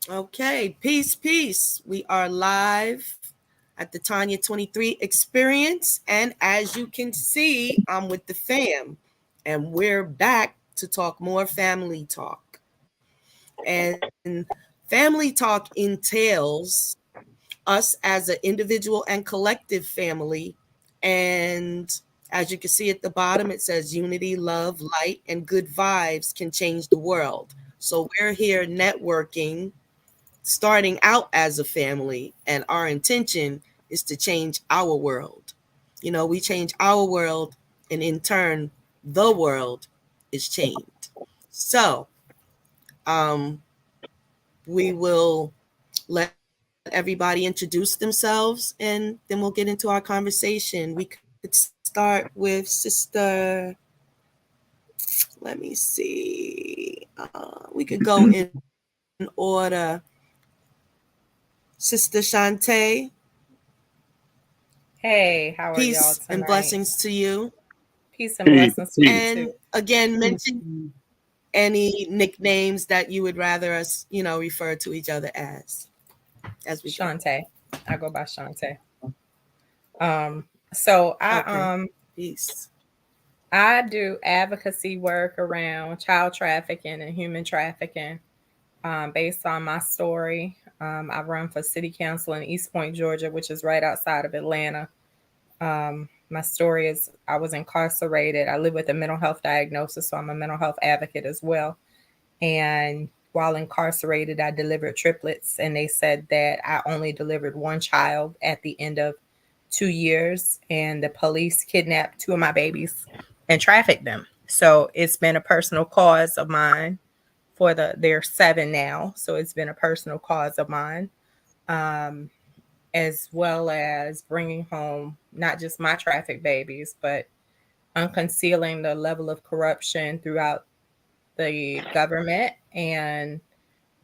Okay, peace, peace. We are live at the Tanya 23 experience. And as you can see, I'm with the fam. And we're back to talk more family talk. And family talk entails us as an individual and collective family. And as you can see at the bottom, it says unity, love, light, and good vibes can change the world. So we're here networking, starting out as a family, and our intention is to change our world. We change our world, and in turn, the world is changed. So, um, we will let everybody introduce themselves, and then we'll get into our conversation. We could start with Sister. Let me see. We could go in order. Sister Shantae, Hey, how are peace y'all and tonight? blessings to you. Peace and Peace, blessings to you peace. And too. again, mention any nicknames that you would rather us, refer to each other as we go. Shantae. I go by Shantae. Um, so I Okay. um Peace. I do advocacy work around child trafficking and human trafficking. Based on my story, I run for city council in East Point, Georgia, which is right outside of Atlanta. My story is I was incarcerated. I live with a mental health diagnosis, so I'm a mental health advocate as well. And while incarcerated, I delivered triplets, and they said that I only delivered one child at the end of 2 years, and the police kidnapped two of my babies and trafficked them. So it's been a personal cause of mine for they're seven now. So it's been a personal cause of mine, um, as well as bringing home not just my trafficked babies, but unconcealing the level of corruption throughout the government and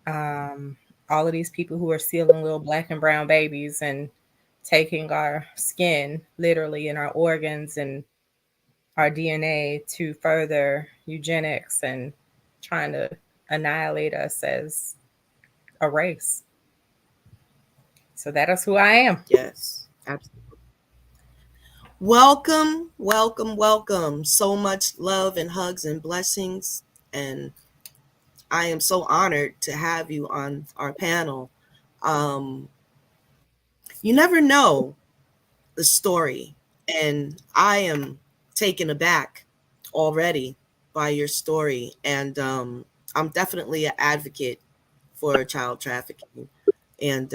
um, all of these people who are stealing little black and brown babies and taking our skin, literally, and our organs and our DNA to further eugenics and trying to annihilate us as a race. So that is who I am. Yes. Absolutely. Welcome, welcome, welcome. So much love and hugs and blessings. And I am so honored to have you on our panel. Um, you never know the story, and I am taken aback already by your story. And I'm definitely an advocate for child trafficking. And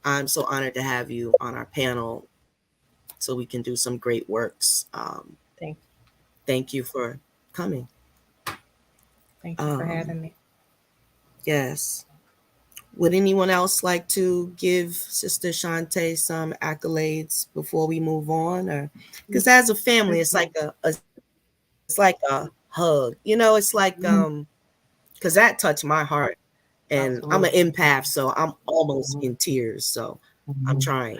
I'm so honored to have you on our panel so we can do some great works. Thank, Thank you for coming. thank you for Um, having me. yes. Would anyone else like to give Sister Shantae some accolades before we move on? Or because as a family, it's like a hug. It's like because that touched my heart, and I'm an Absolutely. empath, so I'm almost Mhm, in tears. So I'm mhm. trying,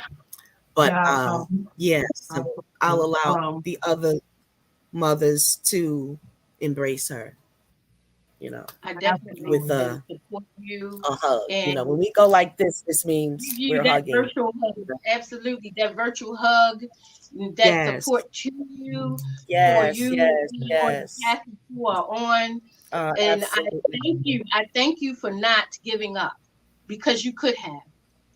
but Yeah, yeah. So I'll absolutely. allow the other mothers to embrace her. I With definitely Absolutely. support you a hug. and When we go like this give means you we're that hugging. virtual hug. Absolutely, that virtual hug, that Yes, support to you for yes, you yes, on the yes. path that you are on. And I Absolutely. thank you. I thank you for not giving up because you could have.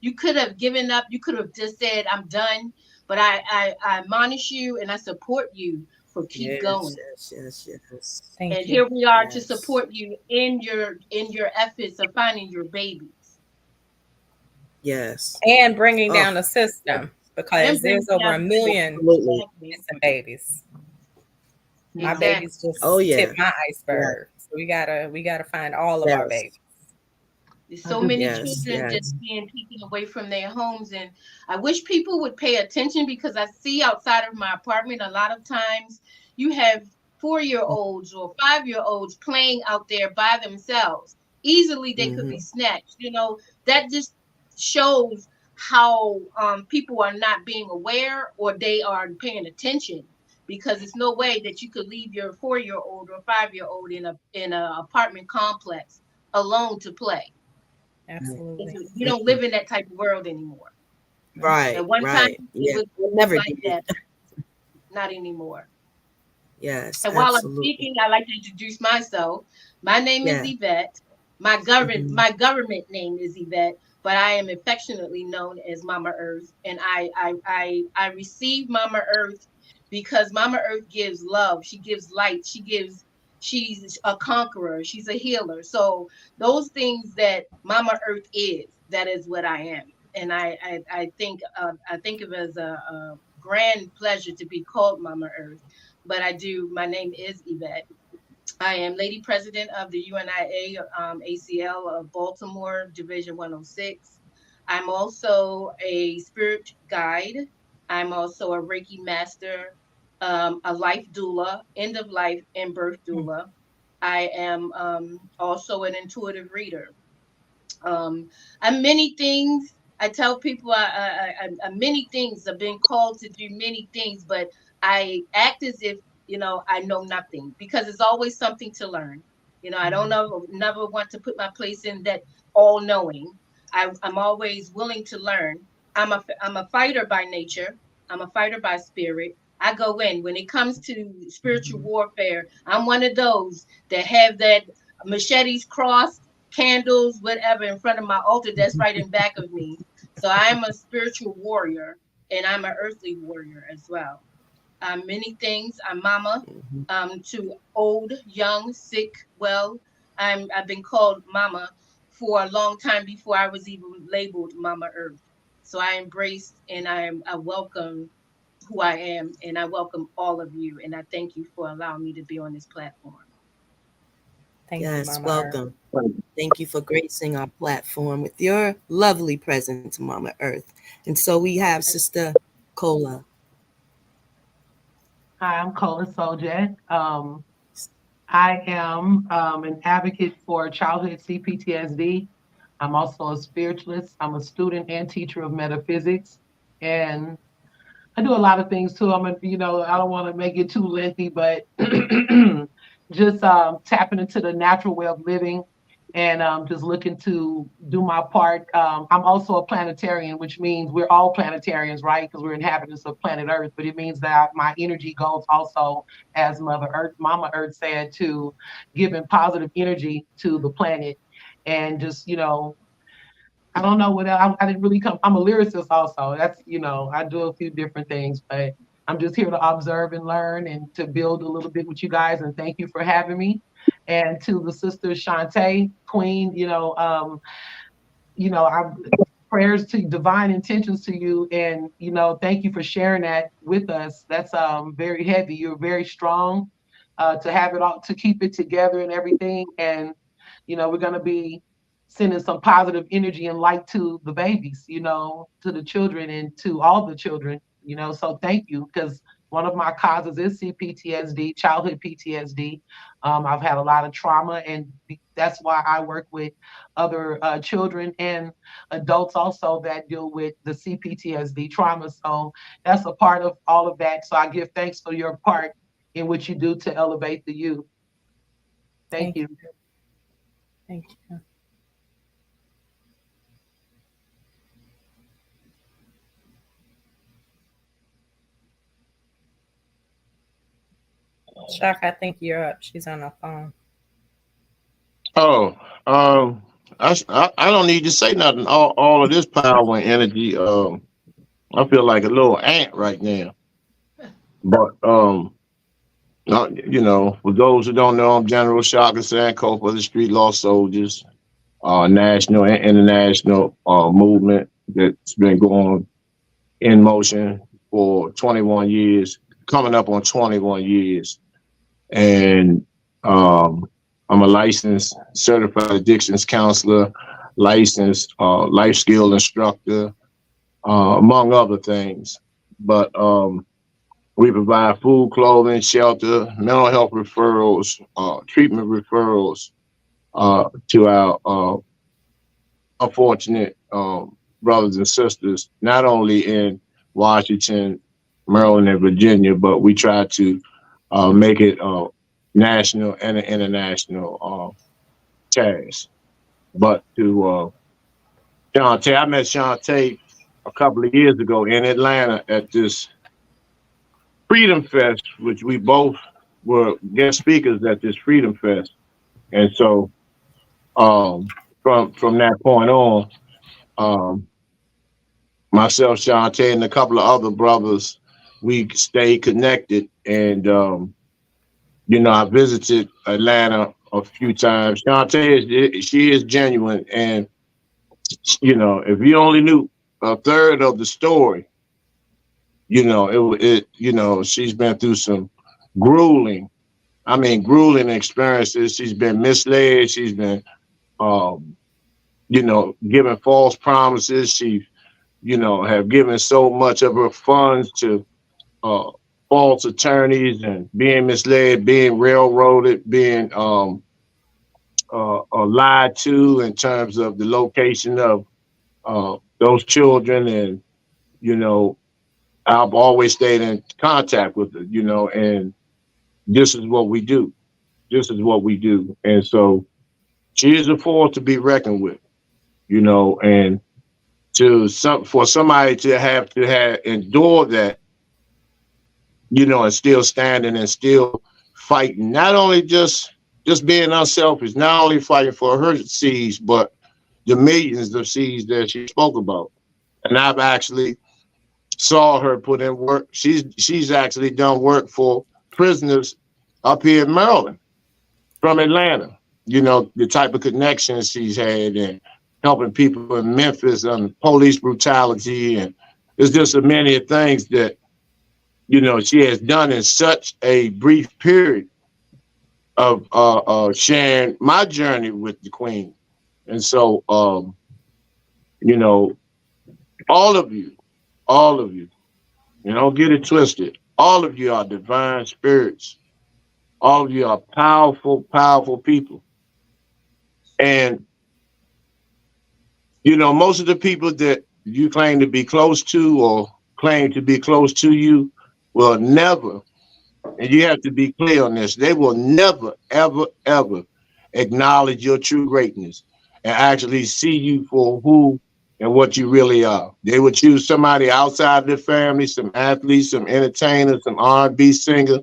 You could have given up. You could have just said, "I'm done." But I admonish you and I support you for keep Yes, going. yes, yes, yes, And Thank you. here we are to yes, support you in your efforts of finding your babies yes. And bringing Oh, down the system because and bring there's over a down the million system. absolutely. Exactly. missing babies. My Exactly. babies Oh, just yeah. tipped my Yeah. iceberg. So we gotta find all of our babies. Yes, There's I so just, many yes, children just yes. being taken away from their homes, and I wish people would pay attention because I see outside of my apartment a lot of times you have 4-year olds or 5-year olds playing out there by themselves. Easily they could Mm-hmm. be snatched. That just shows how people are not being aware or they are paying attention because it's no way that you could leave your 4-year old or 5-year old in a apartment complex alone to play. Absolutely. We don't live in that type of world anymore. Right, At one time, right. it Yeah, was, we it was never like did. that, not anymore. Yes, And while I'm absolutely. speaking, I like to introduce myself. My name is Yeah. Yvette. Hmm. My government name is Yvette, but I am affectionately known as Mama Earth. And I receive Mama Earth because Mama Earth gives love. She gives light. She's a conqueror. She's a healer. So those things that Mama Earth is, that is what I am. And I think of it as a grand pleasure to be called Mama Earth, but I do. My name is Yvette. I am Lady President of the UNIA ACL of Baltimore, Division 106. I'm also a spirit guide. I'm also a Reiki master, a life doula, end of life and birth doula. I am also an intuitive reader. I'm many things. I tell people I'm many things. I've been called to do many things, but I act as if I know nothing because there's always something to learn. I don't know, never want to put my place in that all knowing. I'm always willing to learn. I'm a fighter by nature. I'm a fighter by spirit. I go in when it comes to spiritual warfare. I'm one of those that have that machetes crossed, candles, whatever in front of my altar that's right in back of me. So I am a spiritual warrior and I'm an earthly warrior as well. Many things. I'm mama Hmm. to old, young, sick, well. I've been called mama for a long time before I was even labeled Mama Earth. So I embraced and I welcome who I am and I welcome all of you and I thank you for allowing me to be on this platform. Thank you, Yes, Mama Earth. welcome. Thank you for gracing our platform with your lovely presence, Mama Earth. And so we have Sister Cola. Hi, I'm Cola Soljak. I am an advocate for childhood CPTSD. I'm also a spiritualist. I'm a student and teacher of metaphysics. And I do a lot of things too. I don't want to make it too lengthy, but just tapping into the natural way of living and just looking to do my part. I'm also a planetarian, which means we're all planetarians, right? Because we're inhabitants of planet Earth. But it means that my energy goes also, as Mother Earth, Mama Earth said, to giving positive energy to the planet and just, I don't know what else. I didn't really come. I'm a lyricist also. I do a few different things, but I'm just here to observe and learn and to build a little bit with you guys. And thank you for having me. And to the sister Shantae, Queen, I prayers to divine intentions to you, and thank you for sharing that with us. That's very heavy. You're very strong to have it all, to keep it together and everything. And we're going to be sending some positive energy and light to the babies, to the children and to all the children. So thank you, because one of my causes is CPTSD, childhood PTSD. I've had a lot of trauma, and that's why I work with other children and adults also that deal with the CPTSD trauma. So that's a part of all of that. So I give thanks for your part in what you do to elevate the youth. Thank Thank you. you. Thank you. Shock, I think you're up. She's on the phone. Oh, I don't need to say nothing. All of this power and energy. I feel like a little ant right now. But for those who don't know, I'm General Shaka Sankofa, the Street Law Soldiers, national and international movement that's been going in motion for 21 years, coming up on 21 years, and um, I'm a licensed certified addictions counselor, licensed life skill instructor, among other things. But we provide food, clothing, shelter, mental health referrals, treatment referrals to our unfortunate brothers and sisters, not only in Washington, Maryland, and Virginia, but we try to make it national and an international task. But to Shantae. I met Shantae a couple of years ago in Atlanta at this Freedom Fest, which we both were guest speakers at this Freedom Fest. And so from that point on, um, myself, Shantae, and a couple of other brothers, we stayed connected. And I visited Atlanta a few times. Shantae she is genuine, and if you only knew a third of the story, she's been through some grueling, grueling experiences. She's been misled. She's been, given false promises. She, have given so much of her funds to uh, false attorneys and being misled, being railroaded, being lied to in terms of the location of those children. And, you know, I've always stayed in contact with her, and this is what we do. This is what we do. And so she is a force to be reckoned with, and for somebody to have endured that, and still standing and still fighting, not only just being unselfish, not only fighting for her seeds, but the millions of seeds that she spoke about. And I've actually saw her put in work. She's actually done work for prisoners up here in Maryland from Atlanta. The type of connections she's had and helping people in Memphis on police brutality. And there's just so many things that, she has done in such a brief period of sharing my journey with the Queen. And so, you know, all of you, don't get it twisted. All of you are divine spirits. All of you are powerful, powerful people. And, most of the people that you claim to be close to or claim to be close to you will never, and you have to be clear on this, they will never, ever, ever acknowledge your true greatness and actually see you for who and what you really are. They would choose somebody outside their family, some athletes, some entertainers, some R&B singer,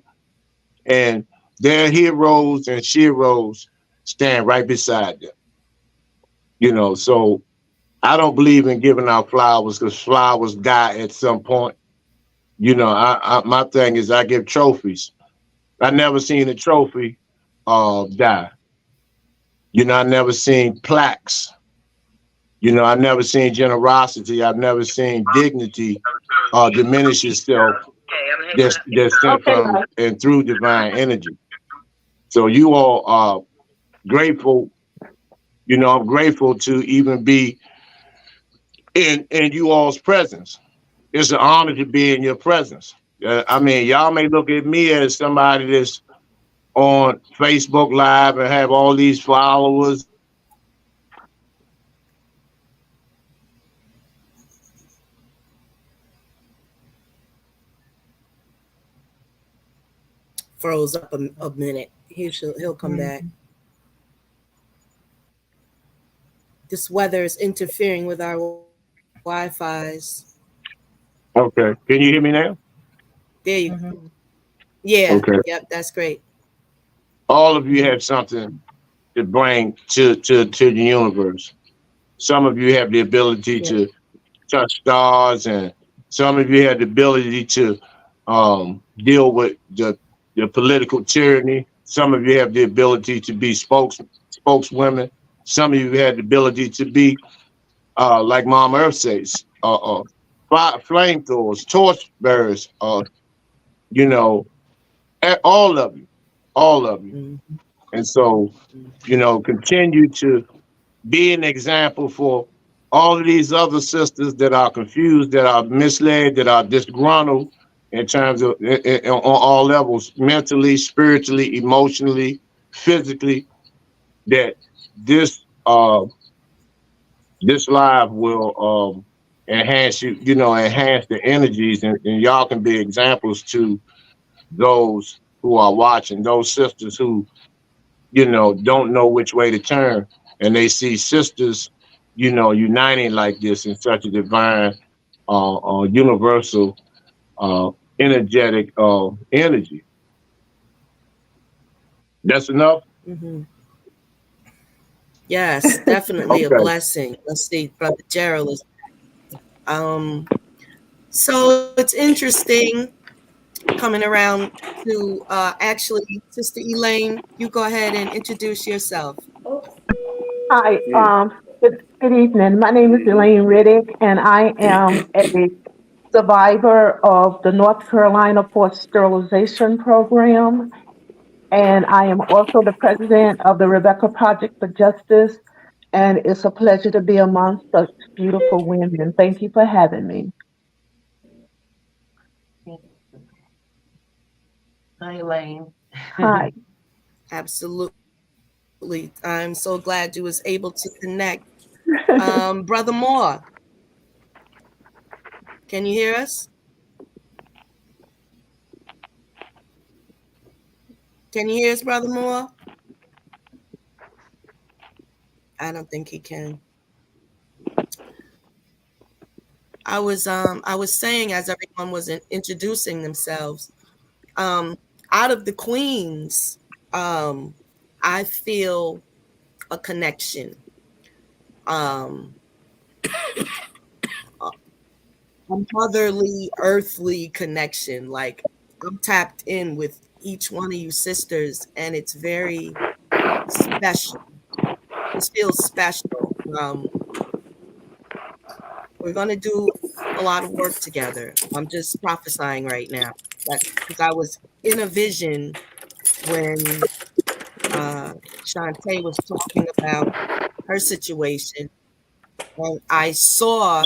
and their heroes and sheroes stand right beside them. So I don't believe in giving out flowers because flowers die at some point. My thing is I give trophies. I never seen a trophy die. I never seen plaques. I never seen generosity. I've never seen dignity diminish itself that's sent from and through divine energy. So you all are grateful. I'm grateful to even be in you all's presence. It's an honor to be in your presence. Y'all may look at me as somebody that's on Facebook Live and have all these followers. Froze up a minute. He'll come back. This weather is interfering with our Wi-Fi's. Okay. Can you hear me now? There you go. Yeah. Okay. Yep, that's great. All of you have something to bring to the universe. Some of you have the ability to touch stars, and some of you have the ability to deal with the political tyranny. Some of you have the ability to be spokeswomen. Some of you have the ability to be, like Mom Earth says, flamethrowers, torch bearers, all of you, all of you. Mm-hmm. And so, continue to be an example for all of these other sisters that are confused, that are misled, that are disgruntled in terms of on all levels, mentally, spiritually, emotionally, physically, that this this live will enhance enhance the energies, and y'all can be examples to those who are watching, those sisters who, don't know which way to turn, and they see sisters uniting like this in such a divine, universal, uh, energetic energy. That's enough. Hmm. Yes, definitely a Okay. blessing. Let's see, Brother Gerald is. Um, so it's interesting coming around to actually, Sister Elaine, you go ahead and introduce yourself. Hi, Yeah. good evening. My name is Elaine Riddick, and I am a survivor of the North Carolina Forced Sterilization Program, and I am also the president of the Rebecca Project for Justice. And it's a pleasure to be among such beautiful women. Thank you for having me. Hi, Elaine. Hi. Absolutely. I'm so glad you was able to connect. Brother Moore, can you hear us? Can you hear us, Brother Moore? I don't think he can. I was saying as everyone was introducing themselves, um, out of the queens, um, I feel a connection, um, a a motherly, earthly connection. Like I'm tapped in with each one of you sisters, and it's very special. This feels special. We're gonna do a lot of work together. I'm just prophesying right now. That's because I was in a vision when Shantae was talking about her situation, and I saw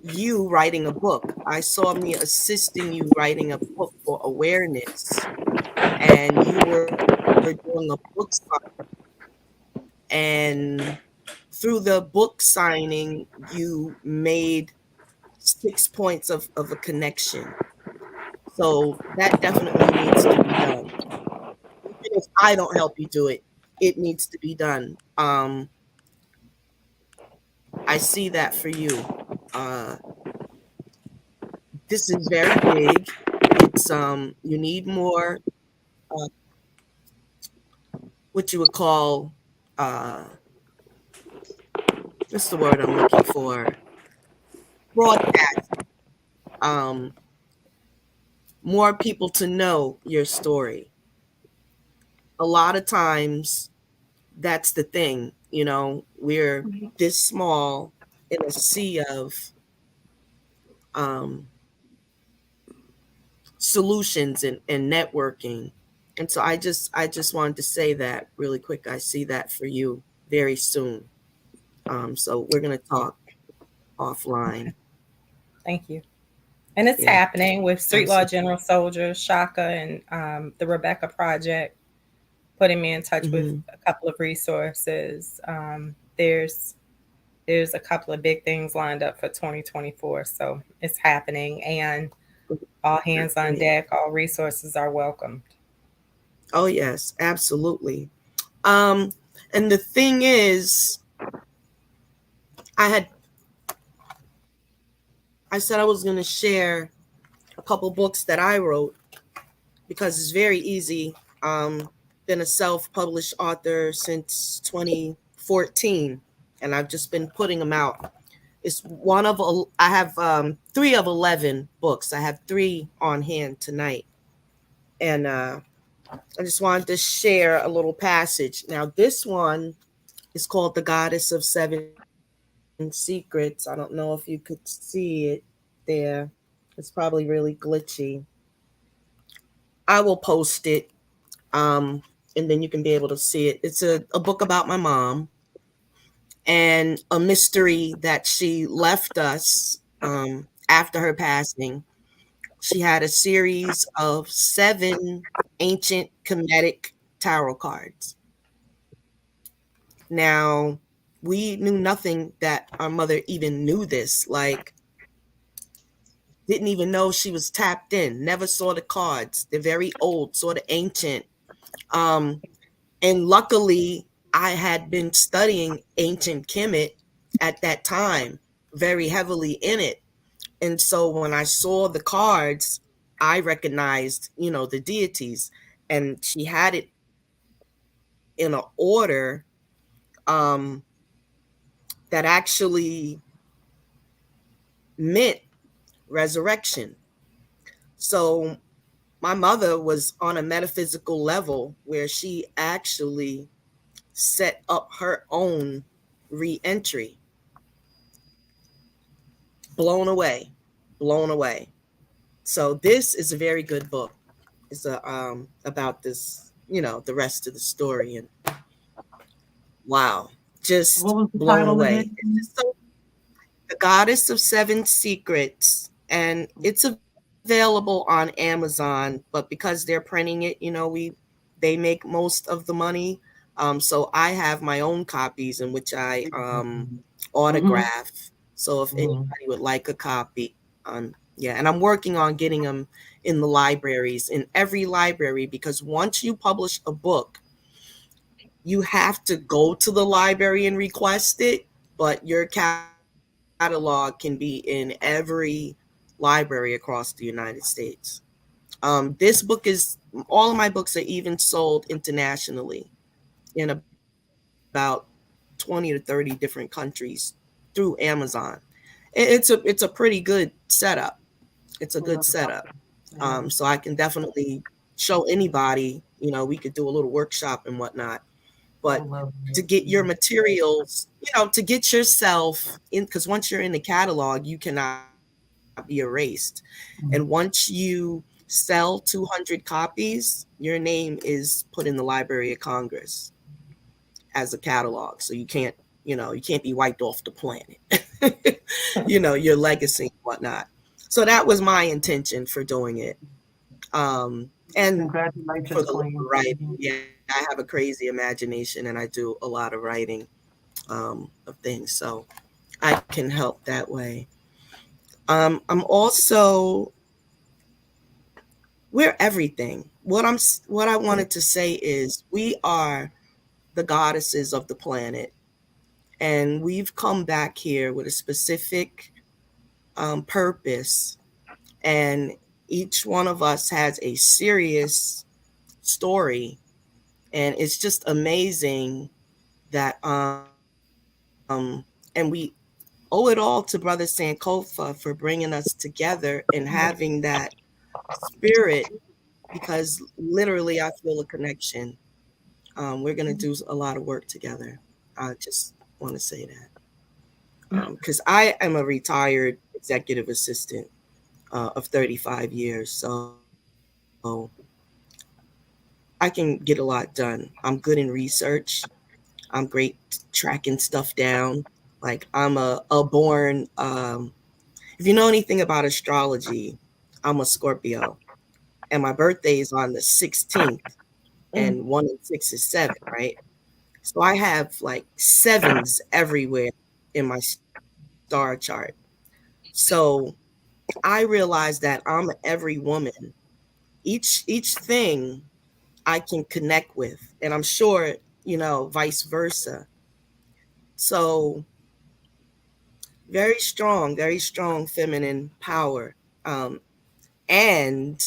you writing a book. I saw me assisting you writing a book for awareness, and you were doing a book signing, and through the book signing, you made 6 points of a connection. So that definitely needs to be done. Even if I don't help you do it, it needs to be done. I see that for you. Uh, this is very big. It's you need more uh, what you would call uh, what's the word I'm looking for? Broadcast. Um, more people to know your story. A lot of times, that's the thing. We're this small in a sea of um, solutions and networking. And so I just wanted to say that really quick. I see that for you very soon. So we're gonna talk offline. Thank you. And it's Yeah, happening with Street Law absolutely. General Soldier, Shaka, and the Rebecca Project, putting me in touch with Hmm. a couple of resources. There's a couple of big things lined up for 2024, so it's happening, and all hands on Great. deck. All resources are welcomed. Oh yes, absolutely. Um, and the thing is, I had I said I was gonna share a couple books that I wrote because it's very easy. Been a self-published author since 2014, and I've just been putting them out. It's I have 3 of 11 books. I have 3 on hand tonight, and I just wanted to share a little passage. Now, this one is called "The Goddess of Seven Secrets." I don't know if you could see it there. It's probably really glitchy. I will post it, um, and then you can be able to see it. It's a book about my mom and a mystery that she left us after her passing. She had a series of 7 ancient Kemetic tarot cards. Now, we knew nothing that our mother even knew this. Like, didn't even know she was tapped in. Never saw the cards. They're very old, sort of ancient. Um, and luckily, I had been studying ancient Kemet at that time very heavily in it. And so when I saw the cards, I recognized, the deities. And she had it in an order um, that actually meant resurrection. So my mother was on a metaphysical level where she actually set up her own re-entry. Blown away, blown away. So this is a very good book. It's about this, the rest of the story, and wow, just What was the blown title away. again? It's just so, The Goddess of Seven Secrets, and it's available on Amazon. But because they're printing it, they make most of the money. So I have my own copies in which I Mm-hmm. autograph. So if Mm-hmm. anybody would like a copy, yeah, and I'm working on getting them in the libraries, in every library, because once you publish a book, you have to go to the library and request it, but your catalog can be in every library across the United States. This book is All of my books are even sold internationally in about 20 to 30 different countries through Amazon. It's a pretty good setup. It's a good setup. Yeah, So I can definitely show anybody. We could do a little workshop and whatnot. I But love to it. get your materials, to get yourself in, because once you're in the catalog, you cannot be erased. And once you sell 200 copies, your name is put in the Library of Congress as a catalog. So you can't be wiped off the planet. Your legacy and whatnot. So that was my intention for doing it. And for Congratulations, the Queen. writing, yeah, I have a crazy imagination and I do a lot of writing of things. So I can help that way. I'm also we're everything. What I wanted to say is we are the goddesses of the planet, and we've come back here with a specific purpose, and each one of us has a serious story, and it's just amazing that and we owe it all to Brother Sankofa for bringing us together and having that spirit, because literally I feel a connection. We're going to do a lot of work together. I just want to say that because I am a retired executive assistant of 35 years, so I can get a lot done. I'm good in research. I'm great tracking stuff down. Like I'm a born. If you know anything about astrology, I'm a Scorpio, and my birthday is on the 16th, Mm. and 1 and 6 is 7, right? So I have like sevens everywhere in my star chart. So I realize that I'm every woman. Each thing I can connect with, and I'm sure vice versa. So very strong feminine power, um, and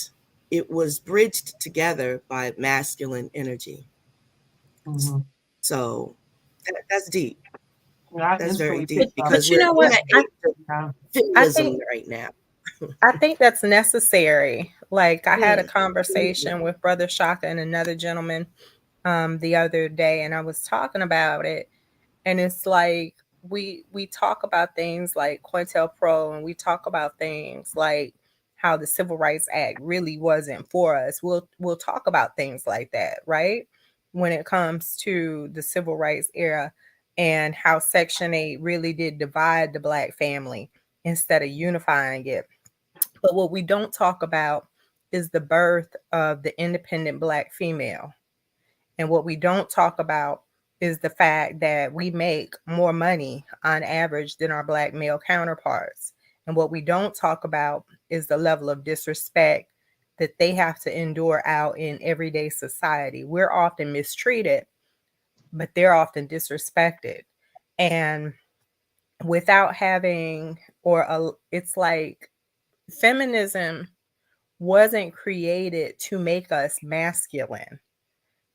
it was bridged together by masculine energy. Mm-hmm. So that's deep. I That's very instantly deep picked up. because But you we're know in what? the age of Yeah. I feminism think right now. I think that's necessary. Like I had a Mm, conversation with Brother Shaka and another gentleman the other day, and I was talking about it, and it's like we talk about things like COINTELPRO, and we talk about things like how the Civil Rights Act really wasn't for us. We'll talk about things like that, right? When it comes to the Civil Rights era and how Section 8 really did divide the Black family instead of unifying it. But what we don't talk about is the birth of the independent Black female. And what we don't talk about is the fact that we make more money on average than our Black male counterparts. And what we don't talk about is the level of disrespect that they have to endure out in everyday society. We're often mistreated, but they're often disrespected. And without having, it's like feminism wasn't created to make us masculine.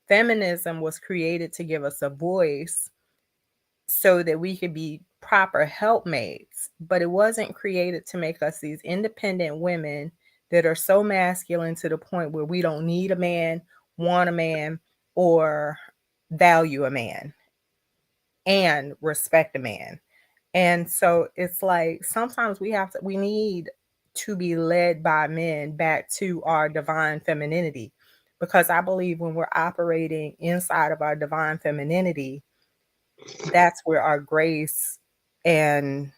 Feminism was created to give us a voice so that we could be proper helpmates, but it wasn't created to make us these independent women that are so masculine to the point where we don't need a man, want a man, or value a man and respect a man. And so it's like sometimes we need to be led by men back to our divine femininity, because I believe when we're operating inside of our divine femininity, that's where our grace and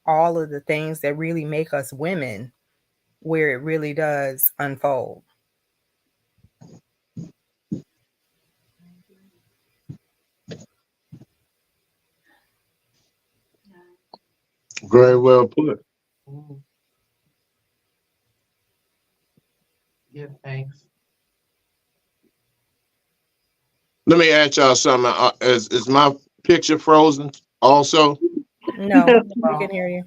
all of the things that really make us women, where it really does unfold. Very well put. Mhm. Yeah, thanks. Let me ask y'all something. Is my picture frozen also? No, we can Oh, hear you.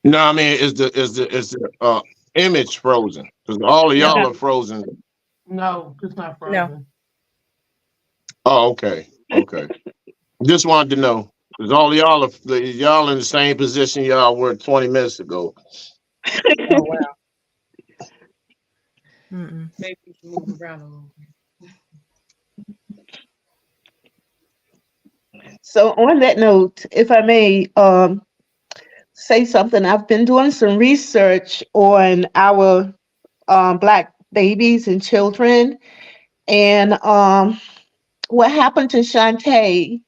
No, I mean, is the image frozen? Because all of No, y'all are frozen. no, it's not no. frozen. Oh, okay, okay. Just wanted to know because all of y'all in the same position y'all were 20 minutes ago. Oh wow. Mm-mm. Maybe you can move around a little bit. So on that note, if I may say something, I've been doing some research on our Black babies and children, and what happened to Shantae.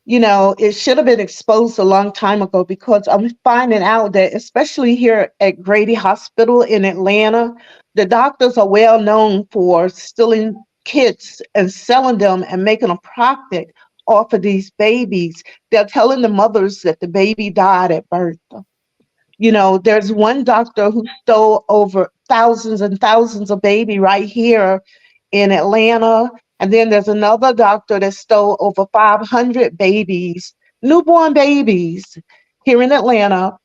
It should have been exposed a long time ago because I'm finding out that, especially here at Grady Hospital in Atlanta, the doctors are well known for stealing kids and selling them and making a profit off of these babies. They're telling the mothers that the baby died at birth. There's one doctor who stole over thousands and thousands of baby right here in Atlanta. And then there's another doctor that stole over 500 babies, newborn babies here in Atlanta.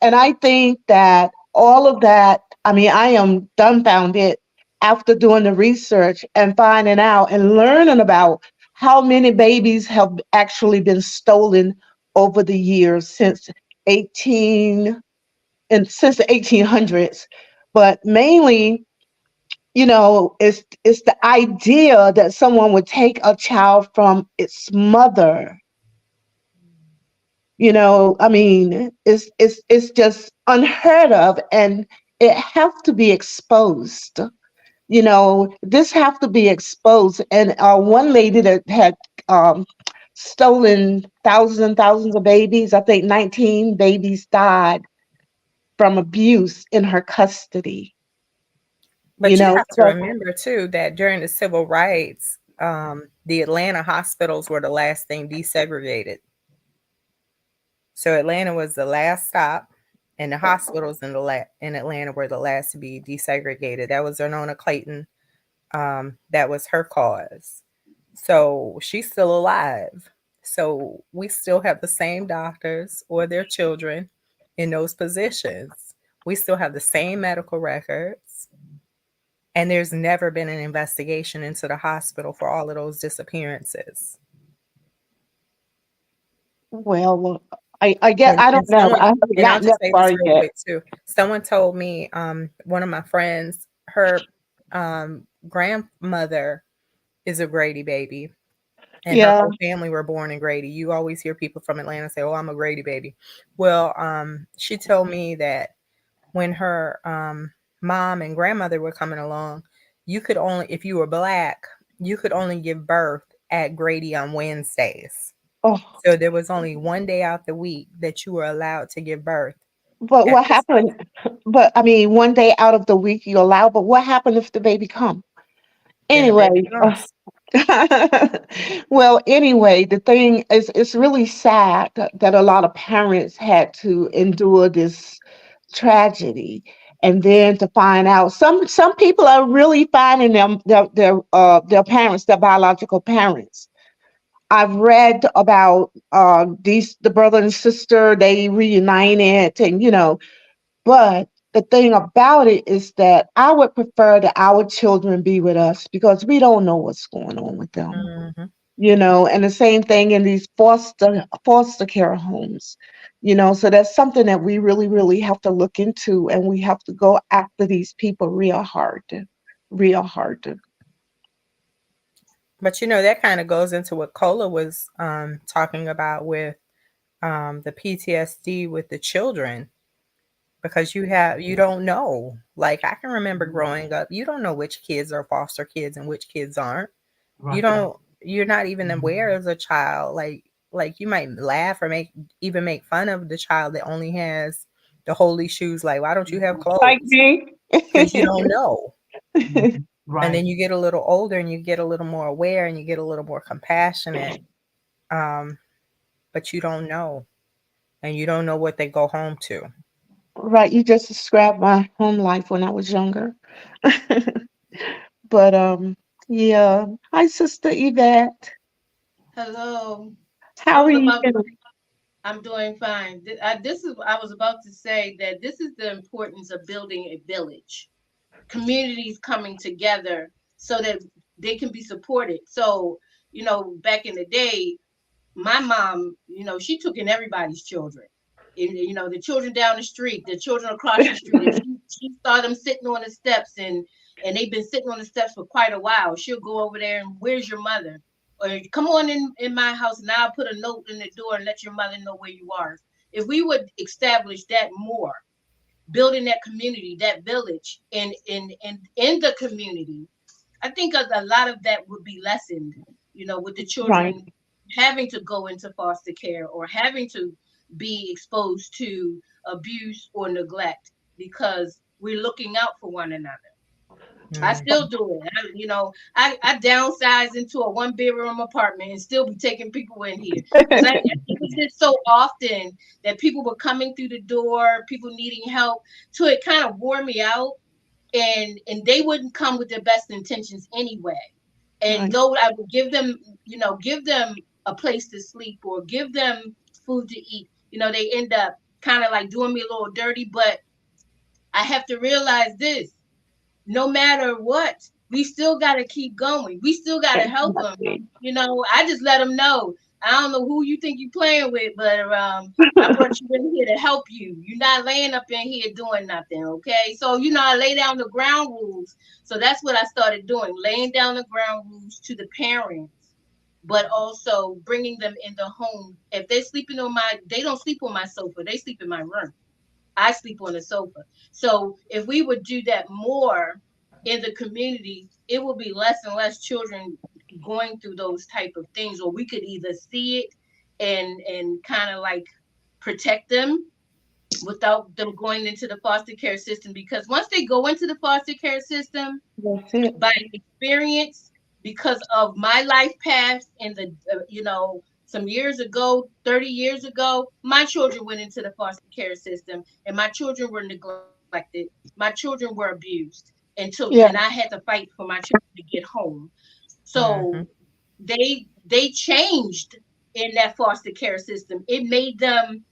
And I think that all of that, I mean, I am dumbfounded after doing the research and finding out and learning about how many babies have actually been stolen over the years since 18 and since the 1800s. But mainly, it's the idea that someone would take a child from its mother. I mean, it's just unheard of, and it have to be exposed. This have to be exposed. And one lady that had stolen thousands and thousands of babies, I think 19 babies died from abuse in her custody. But you have to So remember too that during the civil rights, the Atlanta hospitals were the last thing desegregated. So Atlanta was the last stop, and the hospitals in Atlanta were the last to be desegregated. That was Ernona Clayton. That was her cause. So she's still alive. So we still have the same doctors or their children in those positions. We still have the same medical records. And there's never been an investigation into the hospital for all of those disappearances. well, I get, And I don't and know. someone I haven't and I'll gotten that just say this far real yet. quick too. Someone told me, one of my friends, her grandmother is a Grady baby, and her Yeah. whole family were born in Grady. You always hear people from Atlanta say, "Oh, I'm a Grady baby." Well, she told me that when her mom and grandmother were coming along, you could only, if you were black, you could only give birth at Grady on Wednesdays. Oh, So there was only one day out the week that you were allowed to give birth but at what this place. happened? But I mean, one day out of the week you allow. But what happened if the baby come? Then the baby Anyway, comes. well, anyway, the thing is, it's really sad that a lot of parents had to endure this tragedy, and then to find out some people are really finding their parents, their biological parents. I've read about the brother and sister, they reunited, and but the thing about it is that I would prefer that our children be with us because we don't know what's going on with them. Mhm. And the same thing in these foster care homes. So that's something that we really, really have to look into, and we have to go after these people real hard. But that kind of goes into what Cola was talking about with the PTSD with the children, because you don't know. Like, I can remember growing up, you don't know which kids are foster kids and which kids aren't. You Right. don't you're not even aware as a child. Like you might laugh or make fun of the child that only has the holy shoes. Like, why don't you have Like clothes? me. Because you don't know. Mhm. And Right. then you get a little older and you get a little more aware and you get a little more compassionate. Um, but you don't know. And you don't know what they go home to. Right, you just described my home life when I was younger. But yeah. Hi, Sister Yvette. Hello. I How are was you about to. doing? I'm doing fine. This is. I was about to say that this is the importance of building a village, communities coming together so that they can be supported. So back in the day, my mom, she took in everybody's children. And, the children down the street, the children across the street. If she saw them sitting on the steps and they've been sitting on the steps for quite a while, she'll go over there and, where's your mother? Or come on in my house and I'll put a note in the door and let your mother know where you are. If we would establish that more, building that community, that village in the community, I think a lot of that would be lessened, with the Right, children having to go into foster care or having to be exposed to abuse or neglect because we're looking out for one another. I Mm. still do it. I downsize into a 1 bedroom apartment and still be taking people in here because it was just so often that people were coming through the door, people needing help, so it kind of wore me out, and they wouldn't come with their best intentions anyway. And right, though I would give them a place to sleep or give them food to eat, they end up kind of like doing me a little dirty. But I have to realize this: no matter what, we still got to keep going. We still got to help them. exactly. I just let them know. I don't know who you think you're playing with, but I brought you in here to help you. You're not laying up in here doing nothing, okay? So, I lay down the ground rules. So that's what I started doing, laying down the ground rules to the parents, but also bringing them in the home. If they're sleeping they don't sleep on my sofa. They sleep in my room. I sleep on the sofa. So if we would do that more in the community, it will be less and less children going through those type of things, or we could either see it and kind of like protect them without them going into the foster care system. Because once they go into the foster care system, That's it. by experience, because of my life path and some years ago, 30 years ago, my children went into the foster care system and my children were neglected. My children were abused and I Yeah, had to fight for my children to get home. So Mhm. they changed in that foster care system. It made them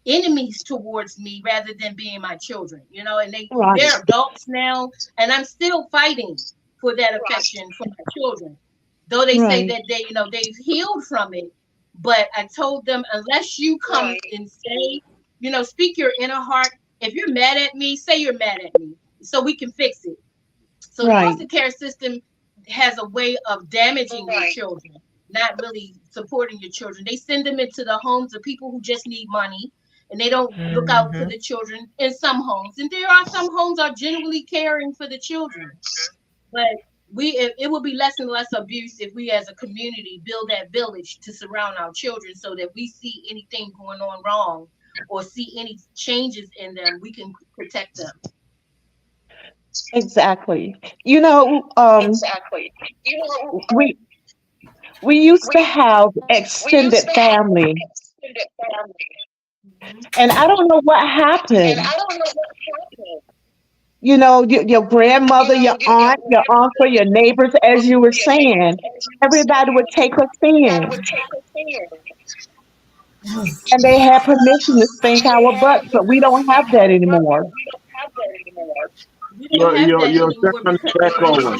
enemies towards me rather than being my children, and they're right, adults now, and I'm still fighting for that affection for my children. Though they say right, that they've healed from it, but I told them, unless you come and say, speak your inner heart. If you're mad at me, say you're mad at me so we can fix it. So the right, foster care system has a way of damaging your children, not really supporting your children. They send them into the homes of people who just need money, and they don't look out for Mhm. the children in some homes. And there are some homes are genuinely caring for the children. But it will be less and less abuse if we as a community build that village to surround our children so that we see anything going on wrong or see any changes in them, we can protect them. exactly. You know, um, we we used to have extended family, Mhm. and I don't know what happened. your grandmother, your aunt, your uncle, your neighbors, as you were saying, everybody would take us in. And they had permission to spank our butts, but we don't have that anymore. We don't Your have your that your anymore sound because is echoing.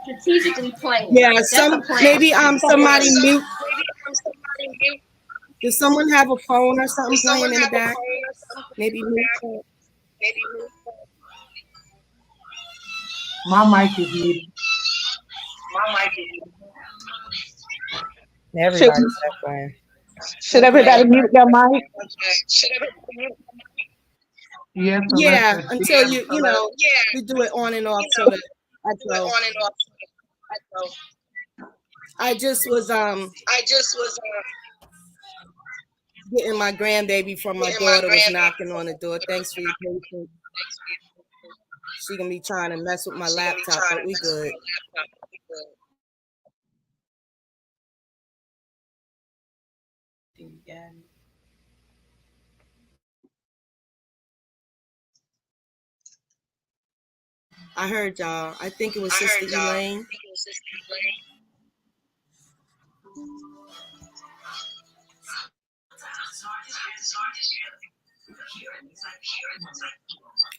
strategically planned. Yeah, That's a some plan. maybe So we're somebody mute. Does someone have a phone or something playing in the back? Maybe mute it. My mic is muted. Should, Everybody's echoing. should everybody Okay. mute their mic? Yes, Yeah, Alexa. until you do it on and off so that echo. I just was getting my grandbaby from my daughter was knocking on the door. Thanks for your patience. She gonna be trying to mess with my laptop, but we good. I heard y'all. I think it was Sister Elaine.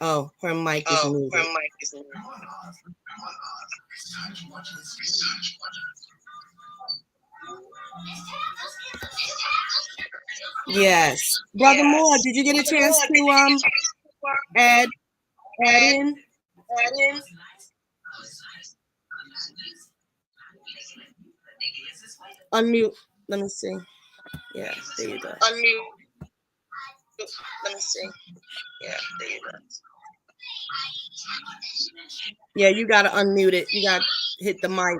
Oh, her mic is muted. Yes. Brother Moore, did you get a chance to add in? Unmute. Let me see. Yeah, there you go. Yeah, you gotta unmute it. You gotta hit the mic.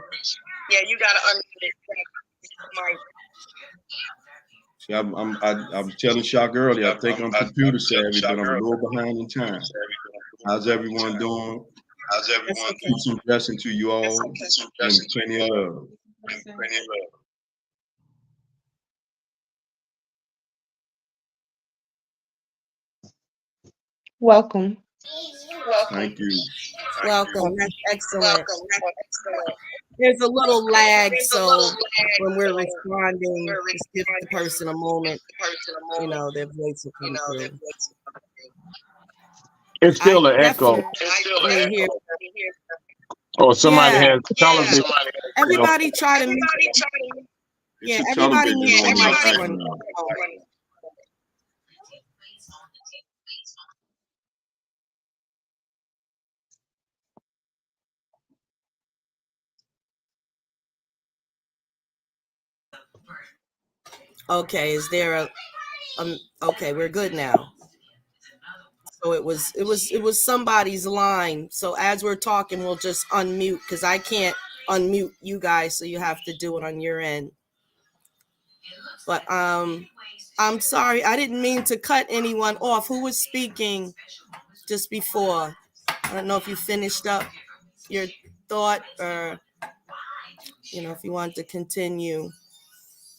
See, I'm telling Shock earlier. I think I'm computer savvy, but I'm a little behind in time. How's everyone doing? That's okay. Peace and blessing to you all, and plenty of love. Welcome. Thank you. Welcome. That's excellent. There's a little lag, so when we're responding, just give the person a moment. Their voice will come through. It's I still an echo. definitely hear. Or somebody Yeah. has television. Everybody try to mute. Yeah, It's a everybody mute television their on in the mics for a background. moment. Okay, is there a okay, we're good now. So it was somebody's line. So as we're talking, we'll just unmute because I can't unmute you guys, so you have to do it on your end. But I'm sorry, I didn't mean to cut anyone off. Who was speaking just before? I don't know if you finished up your thought or if you want to continue.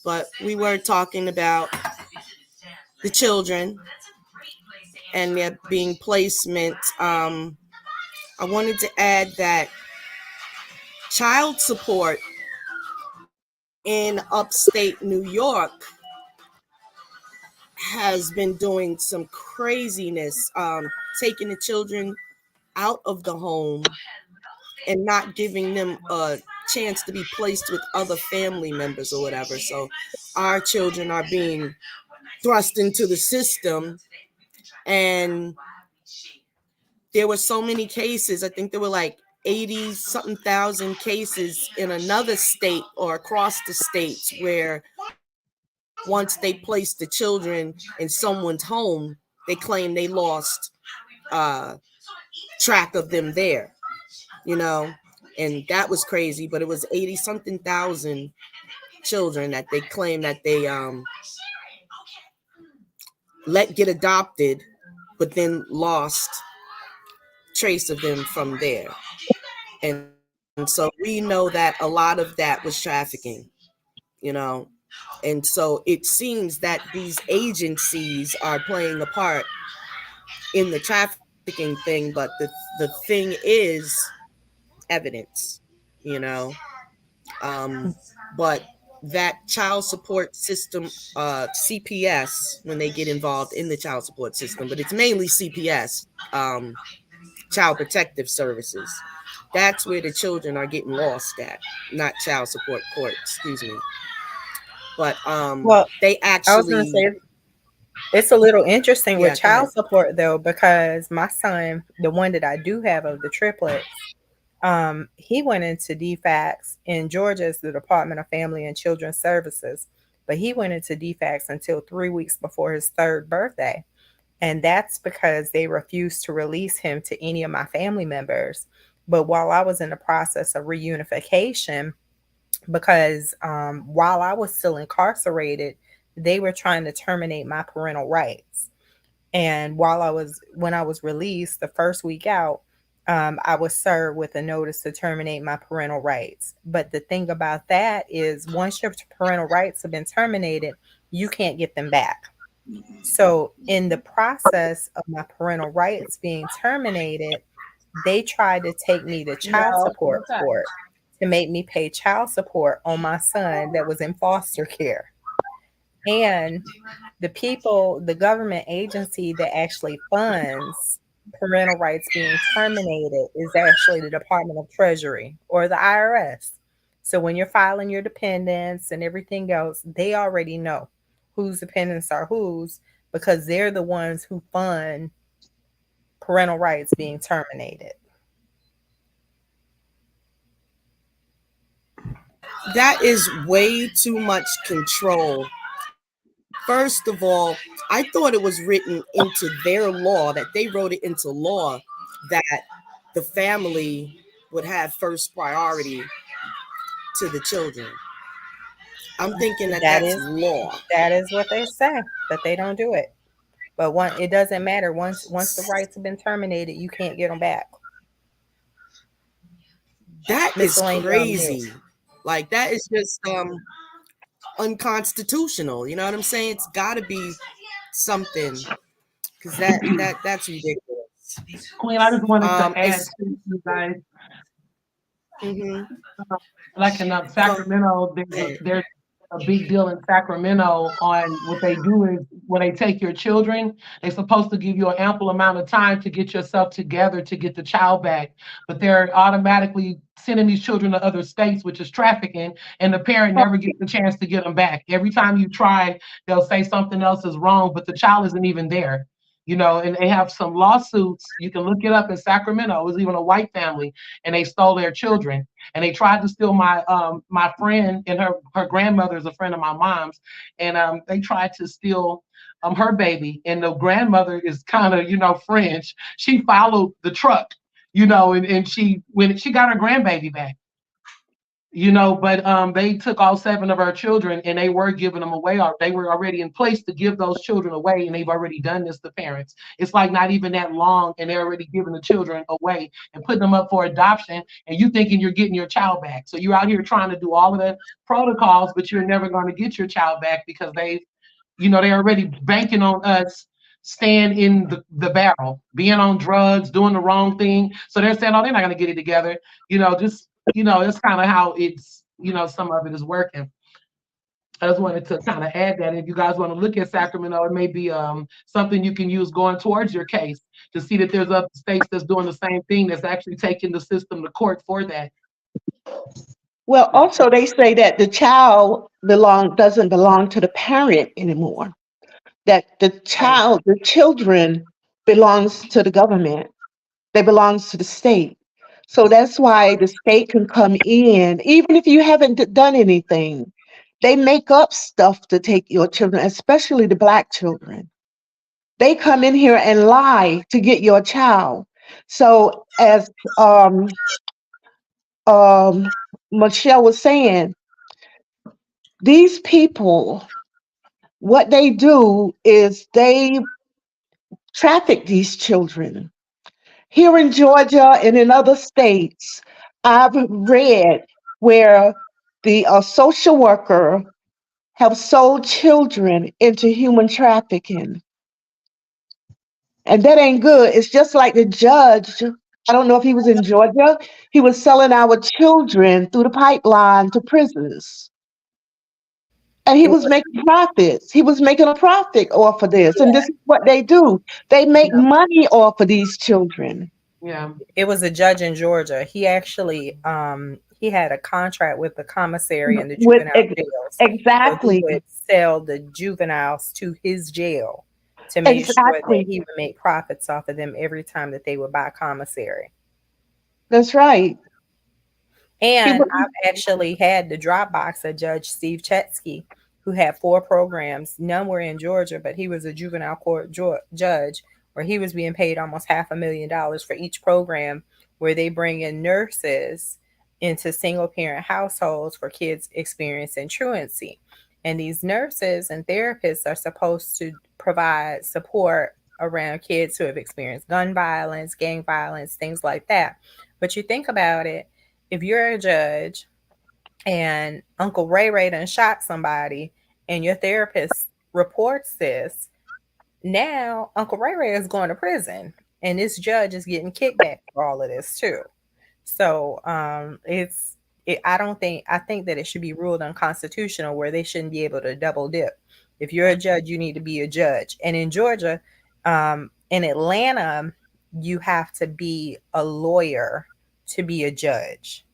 But we were talking about the children and their being placement. I wanted to add that child support in upstate New York has been doing some craziness, taking the children out of the home and not giving them a chance to be placed with other family members or whatever. So our children are being thrust into the system, and there were so many cases. I think there were like 80 something thousand cases in another state or across the states where once they placed the children in someone's home, they claim they lost track of them there, and that was crazy. But it was 80 something thousand children that they claim that they let get adopted, but then lost trace of them from there. And so we know that a lot of that was trafficking, you know. And so it seems that these agencies are playing a part in the trafficking thing, but the thing is evidence, you know. Um, but that child support system, CPS, when they get involved in the child support system, but it's mainly CPS, Child Protective Services. That's where the children are getting lost at, not child support court. Excuse me. But Well, they I was gonna actually, say it's a little interesting with yeah. Go ahead. child support though, because my son, the one that I do have of the triplets, he went into DFACS in Georgia as the Department of Family and Children's Services, but he went into DFACS until 3 weeks before his third birthday. And that's because they refused to release him to any of my family members. But while I was in the process of reunification, because while I was still incarcerated, they were trying to terminate my parental rights. And when I was released the first week out, I was served with a notice to terminate my parental rights. But the thing about that is, once your parental rights have been terminated, you can't get them back. So, in the process of my parental rights being terminated, they tried to take me to child No, support court to make me pay child support on my son that was in foster care. And the government agency that actually funds parental rights being terminated is actually the Department of Treasury or the IRS. So when you're filing your dependents and everything else, they already know whose dependents are whose, because they're the ones who fund parental rights being terminated. That is way too much control. First of all, I thought it was written into their law, that they wrote it into law, that the family would have first priority to the children. I'm thinking that That that's is law. that is what they say, but they don't do it. But it doesn't matter, once the rights have been terminated, you can't get them back. That Miss is Elaine, you're on mute. crazy. Like that is just unconstitutional. You know what I'm saying? It's got to be something, because that's ridiculous. Queen, I just wanted to add It's to you guys, hmm like in go Sacramento, ahead. there's a big deal in Sacramento on what they do is when they take your children, they're supposed to give you an ample amount of time to get yourself together to get the child back. But they're automatically sending these children to other states, which is trafficking, and the parent never gets the chance to get them back. Every time you try, they'll say something else is wrong, but the child isn't even there. You know, and they have some lawsuits. You can look it up in Sacramento. It was even a white family, and they stole their children and they tried to steal my friend, and her grandmother is a friend of my mom's, and they tried to steal her baby, and the grandmother is kind of French. She followed the truck, and she when she got her grandbaby back. But they took all seven of our children and they were giving them away. They were already in place to give those children away, and they've already done this to parents. It's like not even that long, and they're already giving the children away and putting them up for adoption. And you thinking you're getting your child back, so you're out here trying to do all of the protocols, but you're never going to get your child back because they're already banking on us staying in the barrel, being on drugs, doing the wrong thing. So they're saying, oh, they're not going to get it together. Just that's kind of how it's some of it is working. I just wanted to kind of add that if you guys want to look at Sacramento, it may be something you can use going towards your case to see that there's other states that's doing the same thing, that's actually taking the system to court for that. Well, also they say that the child doesn't belong to the parent anymore. That Right. the children belongs to the government. They belongs to the state. So that's why the state can come in, even if you haven't done anything. They make up stuff to take your children, especially the black children. They come in here and lie to get your child. So as um, um, Michelle was saying, these people, what they do is they traffic these children. Here in Georgia and in other states, I've read where the social worker have sold children into human trafficking. And that ain't good. It's just like the judge. I don't know if he was in Georgia. He was selling our children through the pipeline to prisons. And he It was was, making profits. He was making a profit off of this. And this yeah, is what they do. They make Yeah. money off of these children. Yeah. it was a judge in Georgia. He actually he had a contract with the commissary and the With juvenile jails. So he exactly, would sell the juveniles to his jail to make sure that exactly. he would make profits off of them every time that they would buy commissary. That's right. He And was I've actually had the Dropbox of Judge Steve Chetsky, who had 4 programs. None were in Georgia, but he was a juvenile court judge where he was being paid almost $500,000 for each program, where they bring in nurses into single parent households for kids experiencing truancy. And these nurses and therapists are supposed to provide support around kids who have experienced gun violence, gang violence, things like that. But you think about it, if you're a judge and Uncle Ray done shot somebody and your therapist reports this, now Uncle Ray is going to prison and this judge is getting kickback for all of this too. So I don't think, I think that it should be ruled unconstitutional where they shouldn't be able to double dip. If you're a judge, you need to be a judge. And in Georgia, in Atlanta, you have to be a lawyer to be a judge.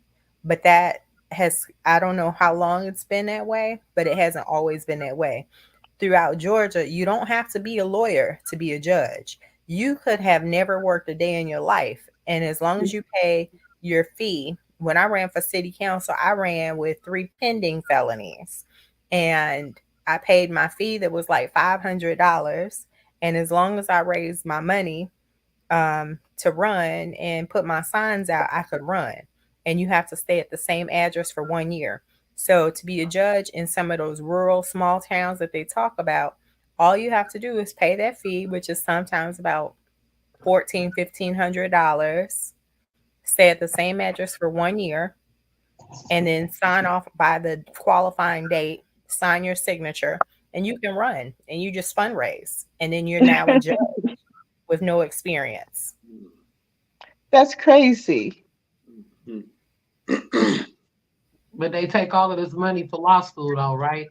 But that has, I don't know how long it's been that way, but it hasn't always been that way. Throughout Georgia, you don't have to be a lawyer to be a judge. You could have never worked a day in your life. And as long as you pay your fee, when I ran for city council, I ran with 3 pending felonies. And I paid my fee that was like $500. And as long as I raised my money to run and put my signs out, I could run. And you have to stay at the same address for 1 year. So to be a judge in some of those rural small towns that they talk about, all you have to do is pay that fee, which is sometimes about $1,400, $1,500, stay at the same address for 1 year, and then sign off by the qualifying date, sign your signature, and you can run and you just fundraise. And then you're now a judge with no experience. that's crazy. But they take all of this money for law school, though, right?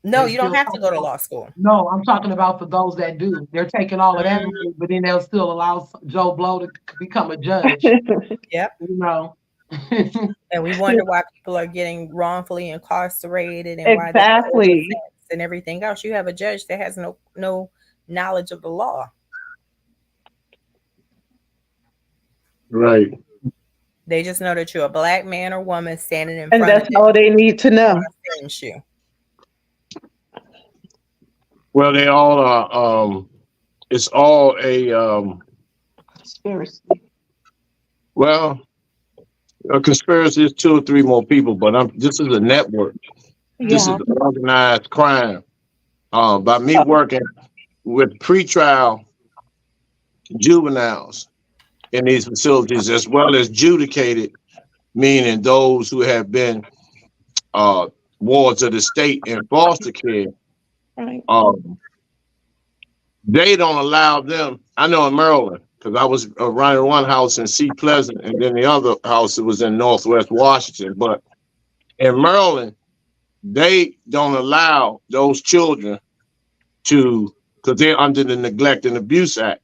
No, They you don't still have to go to law school. No, I'm talking about for those that do. They're taking all of that money, but then they'll still allow Joe Blow to become a judge. Yep. You know. And we wonder why people are getting wrongfully incarcerated and why they get Exactly. oversentenced and everything else. You have a judge that has no knowledge of the law. Right. They just know that you're a black man or woman standing in And front of that's them all they need to know. to sentence you. Well, they all are. It's all a Conspiracy. well, a conspiracy is 2 or 3 more people, but this is a network. This is Yeah. organized crime. By me working with pretrial juveniles in these facilities, as well as judicated, meaning those who have been wards of the state in foster care. Right. They don't allow them. I know in Maryland, because I was running one house in Sea Pleasant, and then the other house was in Northwest Washington. But in Maryland, they don't allow those children to, because they're under the Neglect and Abuse Act.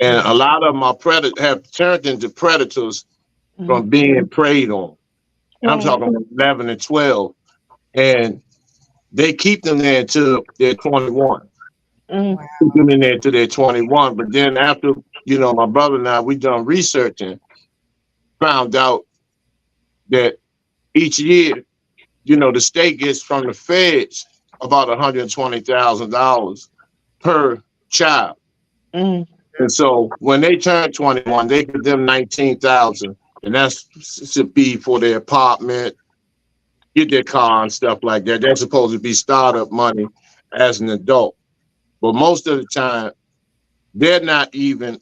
And a lot of them are have turned into predators from being preyed on. I'm talking about 11 and 12. And they keep them there until they're 21. Mm. Keep them in there until they're 21. But then after, my brother and I, we done research and found out that each year, the state gets from the feds about $120,000 per child. Mm. And so when they turn 21, they give them $19,000, and that's to be for their apartment, get their car and stuff like that. That's supposed to be startup money as an adult. But most of the time, they're not even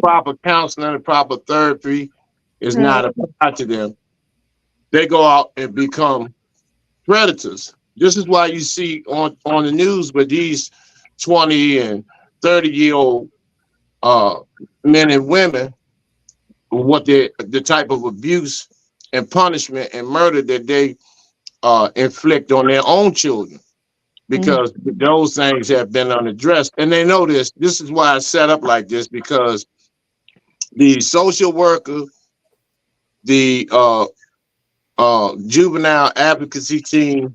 proper counseling, and proper therapy is not applied to them. They go out and become predators. This is why you see on the news with these 20 and 30-year-old uh, men and women, what the type of abuse and punishment and murder that they inflict on their own children, Mm. because those things have been unaddressed. And they know this. This is why I set up like this, because the social worker, the juvenile advocacy team,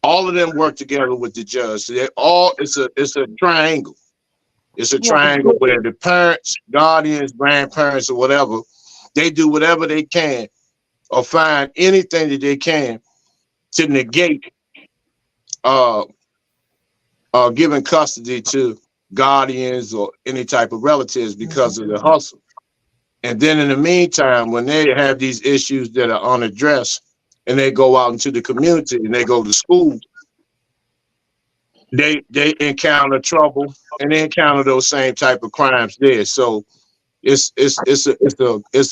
all of them work together with the judge. So they all it's a triangle. It's a Right. triangle where the parents, guardians, grandparents, or whatever, they do whatever they can or find anything that they can to negate uh giving custody to guardians or any type of relatives because of the hustle. And then in the meantime, when they have these issues that are unaddressed and they go out into the community and they go to school, they encounter trouble and they encounter those same type of crimes there. So it's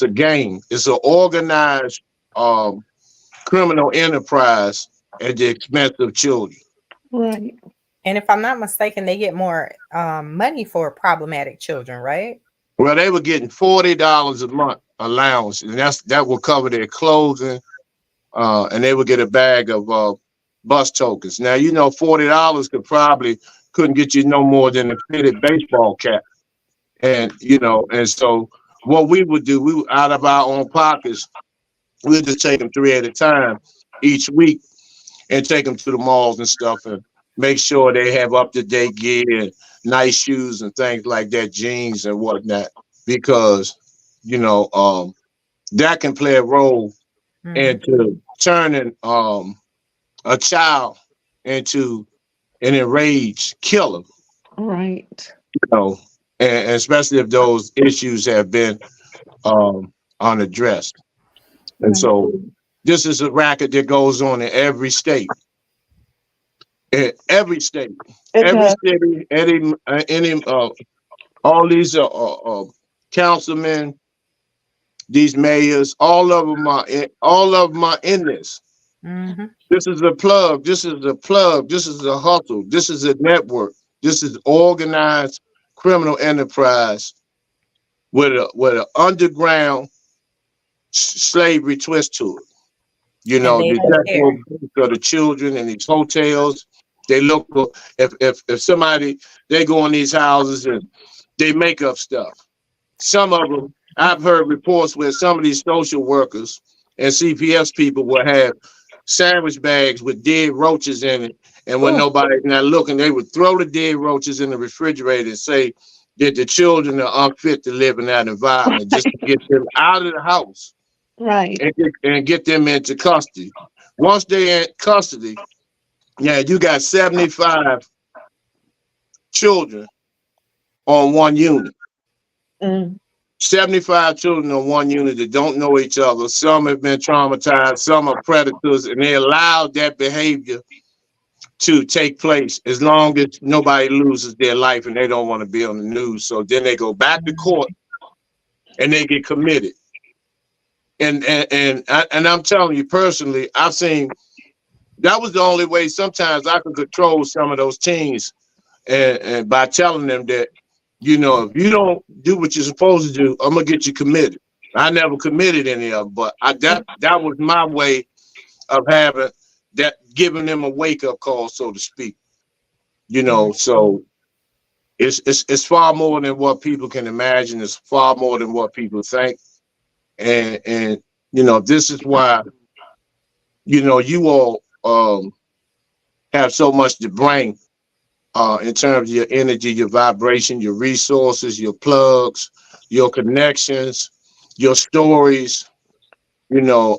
a game. It's an organized um, criminal enterprise at the expense of children. Right. And if I'm not mistaken, they get more money for problematic children, right? Well, they were getting $40 a month allowance, and that will cover their clothing, and they would get a bag of bus tokens. Now, $40 couldn't get you no more than a fitted baseball cap, and so what we would do, we would, out of our own pockets, we'll just take them three at a time each week and take them to the malls and stuff and make sure they have up to date gear and nice shoes and things like that, jeans and whatnot, because that can play a role Mm-hmm. into turning a child into an enraged killer, Right. you know, and especially if those issues have been unaddressed. And Right. so this is a racket that goes on in every state. In every state, It every does. city, any all these councilmen, these mayors, all of them are in this. Mm-hmm. This is a plug. This is a plug. This is a hustle. This is a network. This is organized criminal enterprise with an underground slavery twist to it. And they The don't death row care. for the children in these hotels. They look for if somebody they go in these houses and they make up stuff. Some of them, I've heard reports where some of these social workers and CPS people will have sandwich bags with dead roaches in it, and when Oh, nobody's not looking, they would throw the dead roaches in the refrigerator and say that the children are unfit to live in that environment, just to get them out of the house right. and get them into custody. Once they're in custody, yeah, you got 75 children on one unit. Mm. 75 children on one unit that don't know each other. Some have been traumatized, some are predators, and they allowed that behavior to take place as long as nobody loses their life and they don't want to be on the news. So then they go back to court and they get committed. And I'm telling you personally, I've seen that was the only way sometimes I could control some of those teens, and by telling them that, if you don't do what you're supposed to do, I'm gonna get you committed. I never committed any of them, but that was my way of having that, giving them a wake up call, so to speak. So it's far more than what people can imagine. It's far more than what people think, and this is why you all have so much to bring in terms of your energy, your vibration, your resources, your plugs, your connections, your stories, your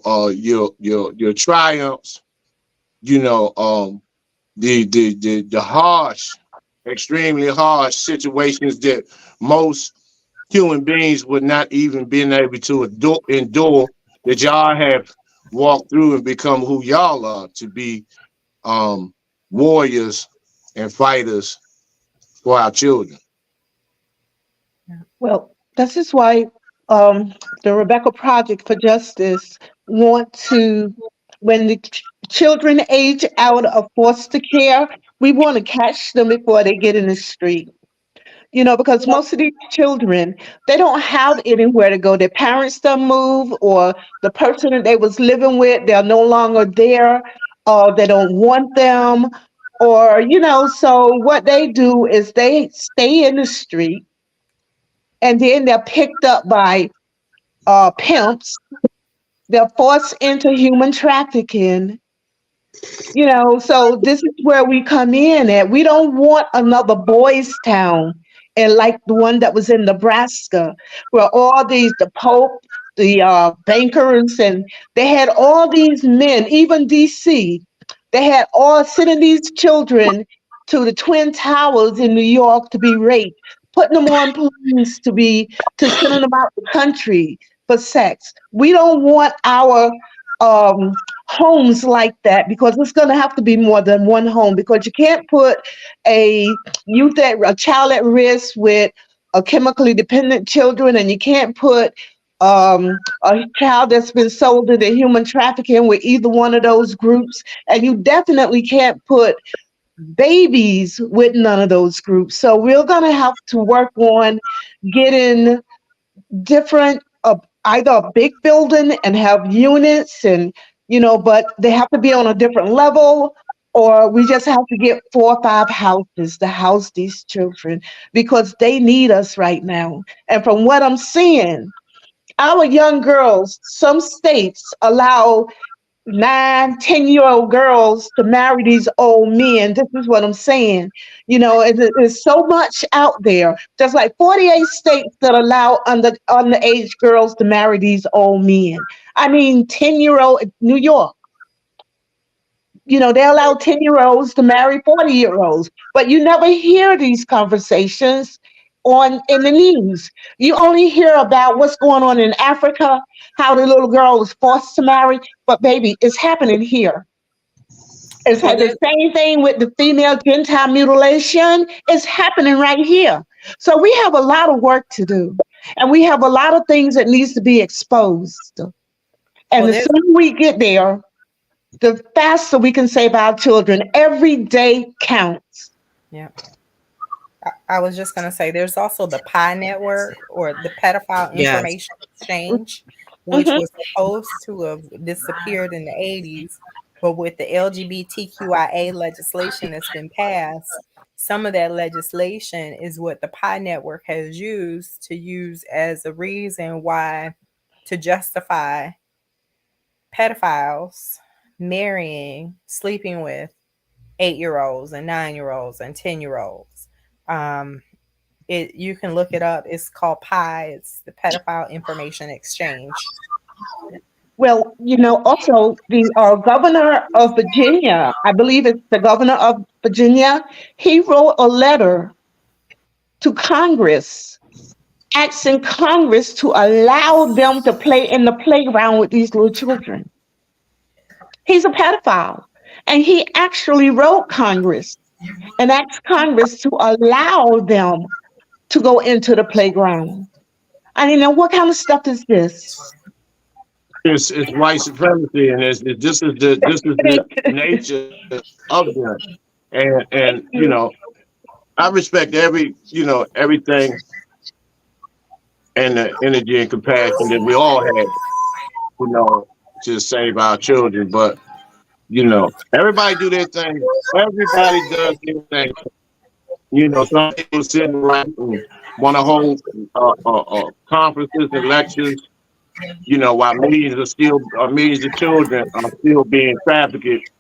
triumphs, the harsh, extremely harsh situations that most human beings would not even been able to endure, that y'all have walked through and become who y'all are to be warriors and fighters for our children. Well, this is why the Rebecca Project for Justice want to, when the children age out of foster care, We want to catch them before they get in the street. Because most of these children, they don't have anywhere to go. Their parents don't move, or the person that they was living with, they're no longer there, or they don't want them, or so what they do is they stay in the street, and then they're picked up by pimps. They're forced into human trafficking. So this is where we come in at. We don't want another boys town, and like the one that was in Nebraska, where all the Pope, the bankers, and they had all these men, even DC, they had all sending these children to the Twin Towers in New York to be raped, putting them on planes to sending them out the country for sex. We don't want our homes like that, because it's going to have to be more than one home, because you can't put a a child at risk with a chemically dependent children, and you can't put a child that's been sold into human trafficking with either one of those groups, and you definitely can't put babies with none of those groups. So we're going to have to work on getting different, either a big building and have units, and but they have to be on a different level, or we just have to get 4 or 5 houses to house these children, because they need us right now. And from what I'm seeing, our young girls, some states allow 9, 10-year-old girls to marry these old men. This is what I'm saying. There's so much out there. There's like 48 states that allow underage girls to marry these old men. I mean, 10-year-old New York. They allow 10-year-olds to marry 40-year-olds, but you never hear these conversations on in the news. You only hear about what's going on in Africa, how the little girl was forced to marry, but baby, it's happening here. It's Well, like the same thing with the female genital mutilation. It's happening right here. So we have a lot of work to do, and we have a lot of things that needs to be exposed. And well, the there's sooner we get there, the faster we can save our children. Every day counts. yeah. I was just going to say there's also the Pi Network, or the Pedophile Yes. Information Exchange, which Hmm. was supposed to have disappeared in the 80s. But with the LGBTQIA legislation that's been passed, some of that legislation is what the Pi Network has used to use as a reason why to justify pedophiles marrying, sleeping with 8-year-olds and 9-year-olds and 10-year-olds. Um, you can look it up. It's called PI. It's the Pedophile Information Exchange. Well, also the governor of Virginia, I believe it's the governor of Virginia, he wrote a letter to Congress asking Congress to allow them to play in the playground with these little children. He's a pedophile. And he actually wrote Congress and asked Congress to allow them to go into the playground. I mean, what kind of stuff is this? It's white supremacy, and this is the nature of them. And I respect everything and the energy and compassion that we all have, you know, to save our children. But everybody do their thing. Everybody does their thing. Some people sit and write and want to hold conferences and lectures. While millions of children are still being trafficked,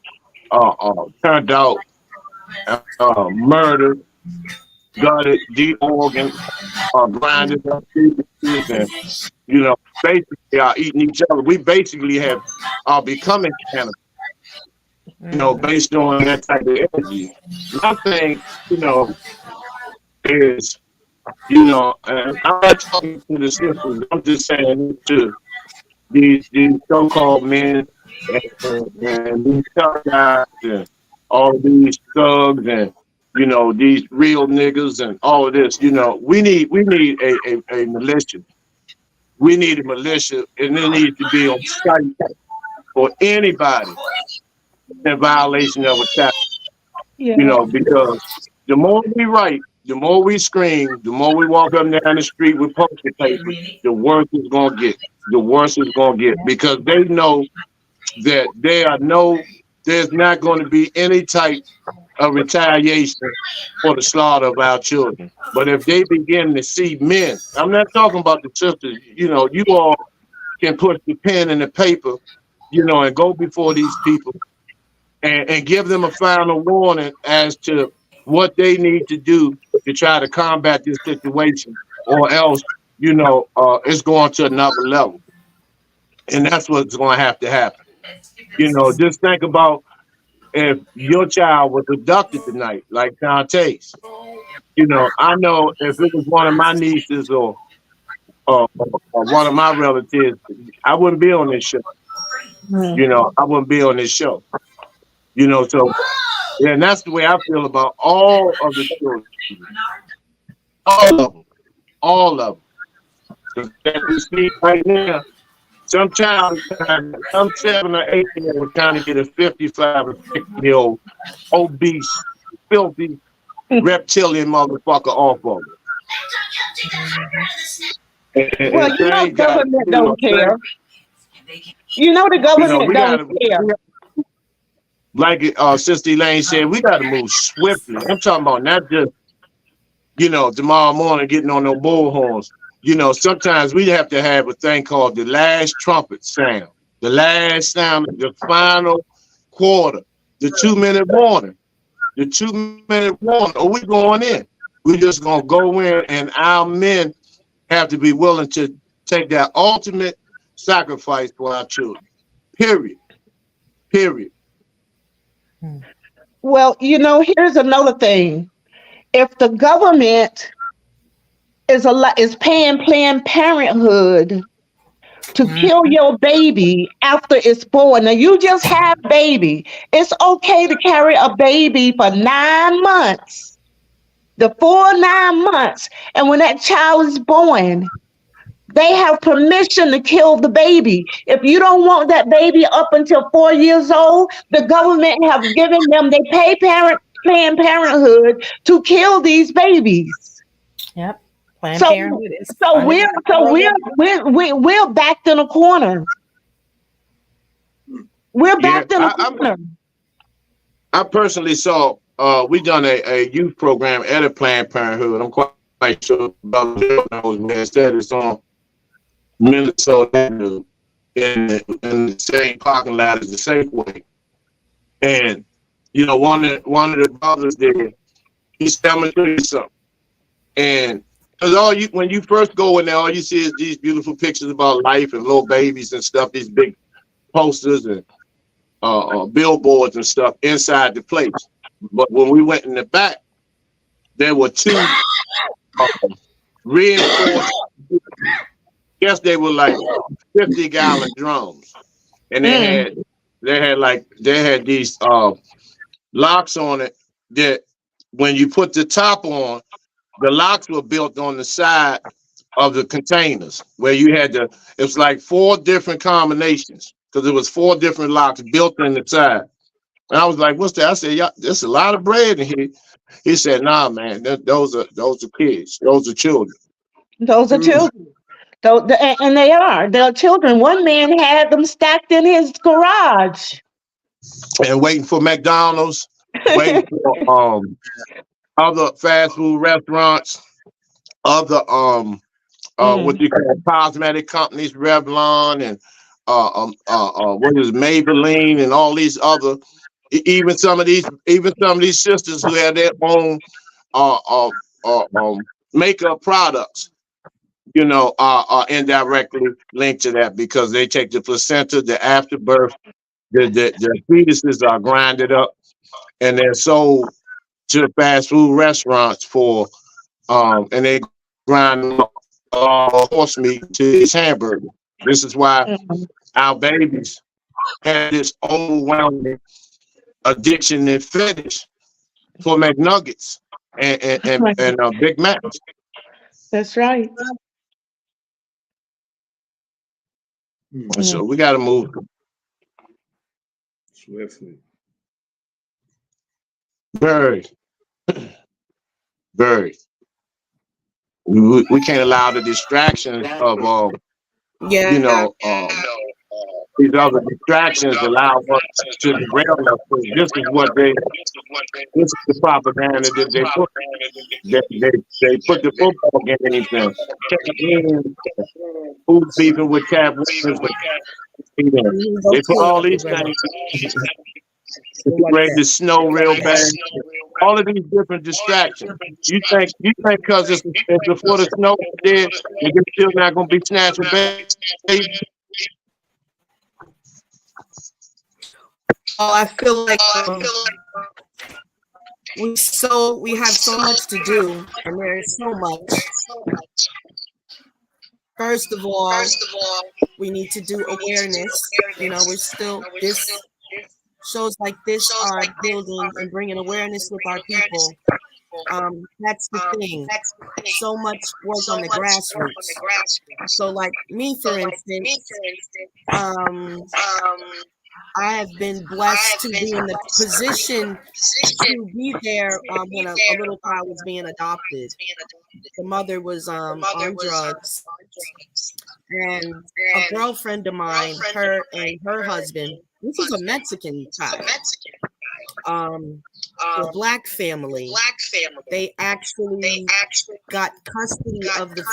turned out, murdered, gutted, deorganized, grinded up pieces, and basically are eating each other. We basically are becoming cannibals, Mm-hmm. based on that type of energy. My thing, is, and I'm not talking to the sisters. I'm just saying to these so-called men and these tough guys and all these thugs and these real niggas and all of this. We need a militia. We need a militia, and it needs to be on site for anybody in violation of a child. You Yeah. know, because the more we write, the more we scream, the more we walk up and down the street with poster paper, the worse it's gonna get. The worse it's gonna get because they know that there's not going to be any type of retaliation for the slaughter of our children. But if they begin to see men, I'm not talking about the sisters, you know, you all can put the pen and the paper, you know, and go before these people and give them a final warning as to what they need to do to try to combat this situation, or else, you know, it's going to another level. And that's what's going to have to happen. You know, just think about if your child was abducted tonight, like Dante's. You know, I know if it was one of my nieces or one of my relatives, I wouldn't be on this show. Mm. You know, I wouldn't be on this show. You know, so yeah, and that's the way I feel about all of the children, all of them, all of them. Because as we speak right now, some child, some 7 or 8 year old trying to get a 55 or 60-year-old obese, filthy reptilian motherfucker off of it. Well, And you know, things the got, government you know, don't care. You know, the government we don't got to, care. like Sister Elaine said, we got to move swiftly. I'm talking about not just, you know, tomorrow morning getting on no bullhorns. You know, sometimes we have to have a thing called the last trumpet sound, the last sound, the final quarter, the 2 minute warning, the 2 minute warning. Or we going in. We just gonna go in, and our men have to be willing to take that ultimate sacrifice for our children. Period. Period. Well, you know, here's another thing. If the government is paying Planned Parenthood to kill your baby after it's born. Now you just have baby. It's okay to carry a baby for 9 months, the full 9 months. And when that child is born, they have permission to kill the baby. If you don't want that baby up until 4 years old, the government have given them, they pay Planned Parenthood to kill these babies. Yep. Planned So Parenthood is so funded we're by the so federal we're government. we're backed in a corner. We're Yeah, backed in a corner. I personally saw we done a youth program at a Planned Parenthood. I'm quite sure about knows where it's on Minnesota Avenue in the same parking lot as the Safeway. And you know, one of the brothers there, he said, "I'm gonna show you something." And because all you when you first go in there, all you see is these beautiful pictures about life and little babies and stuff. These big posters and billboards and stuff inside the place. But when we went in the back, there were two uh, reinforced. Guess they were like 50-gallon drums, and Mm. they had these locks on it that when you put the top on, the locks were built on the side of the containers where you had to. It was like 4 different combinations because it was 4 different locks built in the side. And I was like, "What's that?" I said, "Yeah, there's a lot of bread in here." He said, "Nah, man, those are kids. Those are children." Those are Mm. children. And they are. They're children. One man had them stacked in his garage. And waiting for McDonald's, waiting for other fast food restaurants, other what Mm. you call cosmetic companies, Revlon and what is Maybelline and all these other even some of these sisters who have their own uh, uh, makeup products, you know, are indirectly linked to that because they take the placenta, the afterbirth, the fetuses are grinded up and they're sold to fast food restaurants for and they grind horse meat to these hamburgers. This is why Mm. our babies have this overwhelming addiction and fetish for McNuggets and Big Macs. That's right. Mm. And so Mm. we got to move. Swiftly. very, very. We can't allow the distractions of Yeah. you know these other distractions allow us to derail us. 'Cause this is the propaganda that they put. They put the football games and who's beefing with Cat Williams and they Those put two all are these programs. things They like ready that. to snow real bad. All of these different distractions. You think because it's before the snow is there, that you're still not gonna be snatching babies? Well, I feel like we have so much to do, and there is so much. First of all, we need to do awareness. We're still this shows like this are building and bringing awareness with our people. That's the thing. So much work on the grassroots. So, like me, for instance, um, I have been blessed to be in the position to be there when a little child was being adopted. The mother was on drugs, and a girlfriend of mine, her and her husband, this is a Mexican child, um, a black family. They actually got custody of the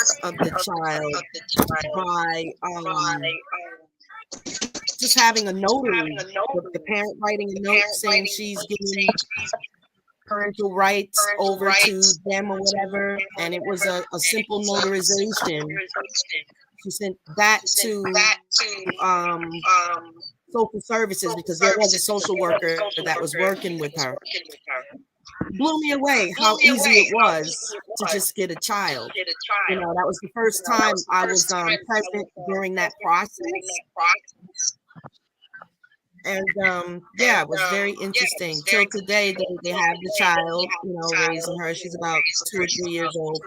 child by just having a notary, the parent writing a note saying she's giving parental rights over to them or whatever, and it was a simple notarization. She sent that to social services because there was a social worker that was working with her. Blew me away how easy it was to just get a child. That was the first time I was present during that process. And yeah, it was very interesting. Till today, they have the child, raising her. She's about 2 or 3 years old.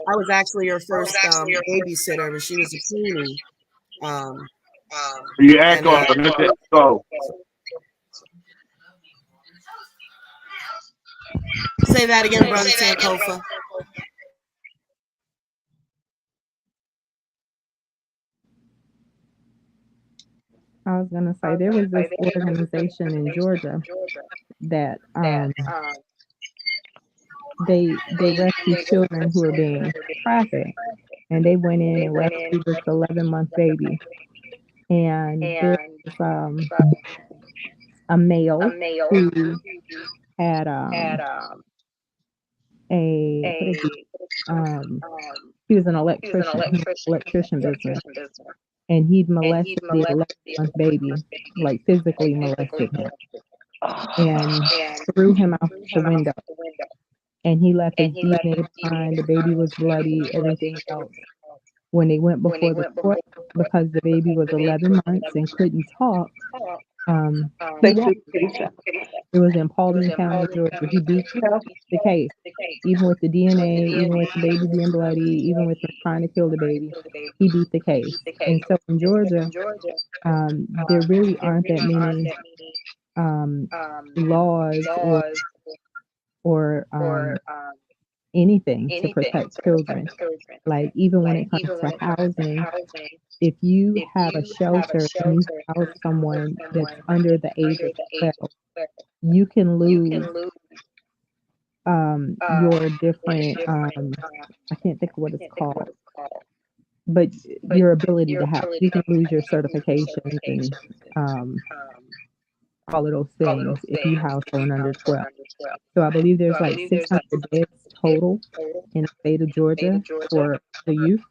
I was actually her first babysitter, but she was a preemie. Um, You and echo, Mr. Echo. say that again, Brother Sankofa. I was gonna say there was this organization in Georgia that they rescue children who are being trafficked, and they went in and rescued this 11-month baby, and there was a male who had a what is he he was an electrician. He had an electrician business, and he'd molested the 11-month baby, like physically molested him, and threw him out the window. And he left his DNA behind. The baby was bloody, everything else. When they went before the court, because the baby was 11 months and couldn't talk, he Thank won. you, Lisa. It was in Paulding County, Georgia. He beat the case, even with the DNA, even with the baby being bloody, even with him trying to kill the baby. He beat the case. And so in Georgia, there really aren't that many um, laws or anything to protect children. Like even when it comes to housing, if you have a shelter and you house someone that's under the age of 12, you can lose your different I can't think of what it's called, but your ability to have you can lose your certifications and um, all of those things if you house someone under 12. So I believe there's like 600 beds total in the state of Georgia for the youth,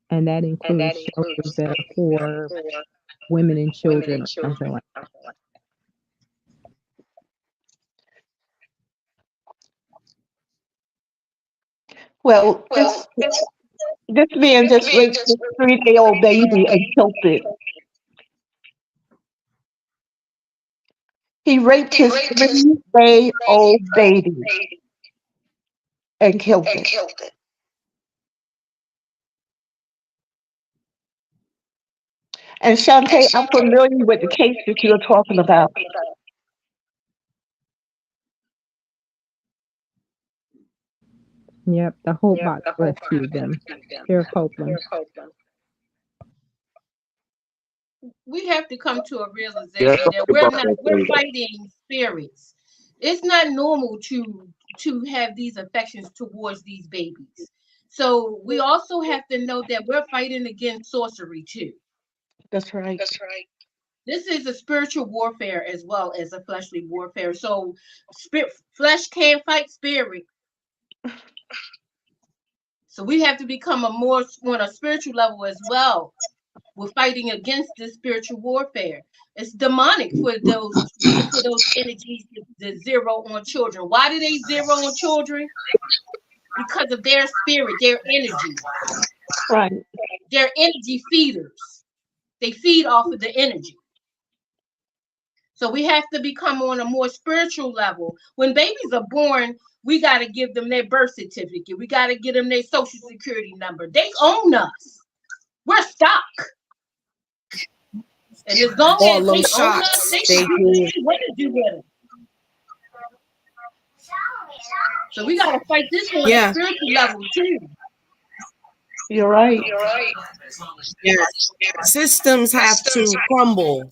and that includes shelters that are for women and children or something like Well, this man just raped this 3-day-old baby and killed it. He raped his 3-day-old baby and killed it. And Shantae, I'm familiar with the case that you're talking about. Yep, the Hope Box rescued them. Eric Copeland. We have to come to a Yeah, realization that we're fighting spirits. It's not normal to have these affections towards these babies. So we also have to know that we're fighting against sorcery too. That's right. This is a spiritual warfare as well as a fleshly warfare. So flesh can't fight spirit. So we have to become a more on a spiritual level as well. We're fighting against this spiritual warfare. It's demonic for those energies to zero on children. Why do they zero on children? Because of their spirit, their energy. Right. They're energy feeders. They feed off of the energy. So we have to become on a more spiritual level. When babies are born, we got to give them their birth certificate. We got to give them their social security number. They own us. We're stock. And as long All as they those own us, shots they they can do what do. they want to do with them. So we got to fight this on a Yeah, spiritual level too. You're right. yes. Systems have to crumble.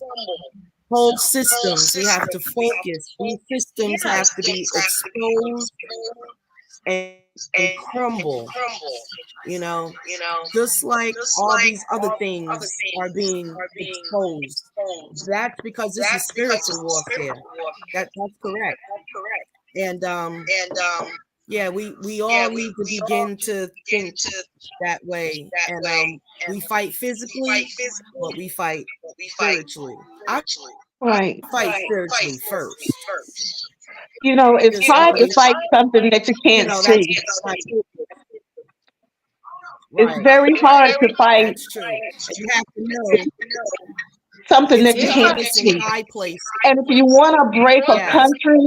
Whole systems. We have to focus. These systems Yes. have to be exposed and crumble. You know, just like all these other things are being exposed. That's because this is spiritual warfare. That's correct. And yeah, we all need to begin to think that way. And we fight physically, but we fight spiritually. I fight Right. spiritually first. You know, it's Just hard to because fight something that you can't that's see. my It's right. very hard to fight That's true. And you have to know something it's that you can't weakness in see. high places. And if you want to break a Yes. country,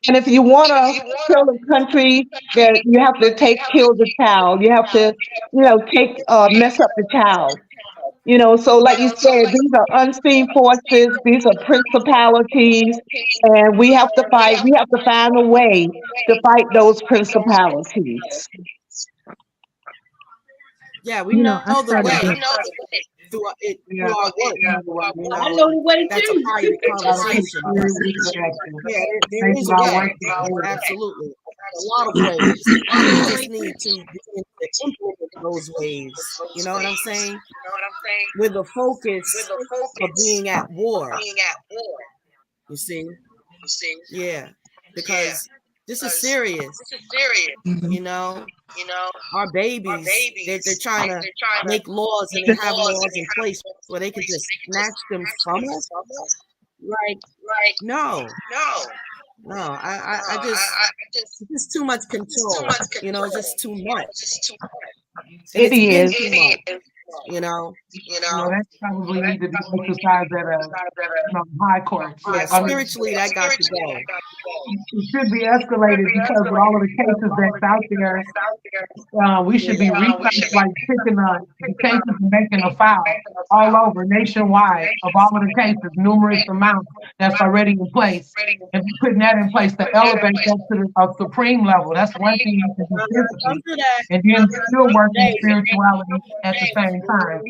and if you want to kill a country, that you have to kill the child. You have to, mess up the child. So like you said, these are unseen forces. These are principalities, and we have to fight. We have to find a way to fight those principalities. Yeah, we You know know, the I way started doing through Yeah. our work. I know the way That's a too. private Gotta take conversation. spirit But with the action. yeah, there Faith is a without way. works is dead. Absolutely. A lot of ways. We just need to begin to implement those ways. You know what I'm saying? With the focus of being at war. You see? Yeah. Because this is serious. Mhm. You know, our babies, they're trying to make laws and they have laws in place where they can just snatch them from us. Like, no, no, it's just too much control. It's just too much. And It it's been is. too much, you know. That probably need to be exercised at a high courts. Yeah, I mean, spiritually that got to go. it should be escalated because with all of the cases that's out there, we should be researching like picking the cases and making a file all over nationwide of all of the cases, numerous amounts that's already in place, and putting that in place to elevate that to a supreme level. That's one thing you can do physically, Under that, and then still working David. spirituality at the same time.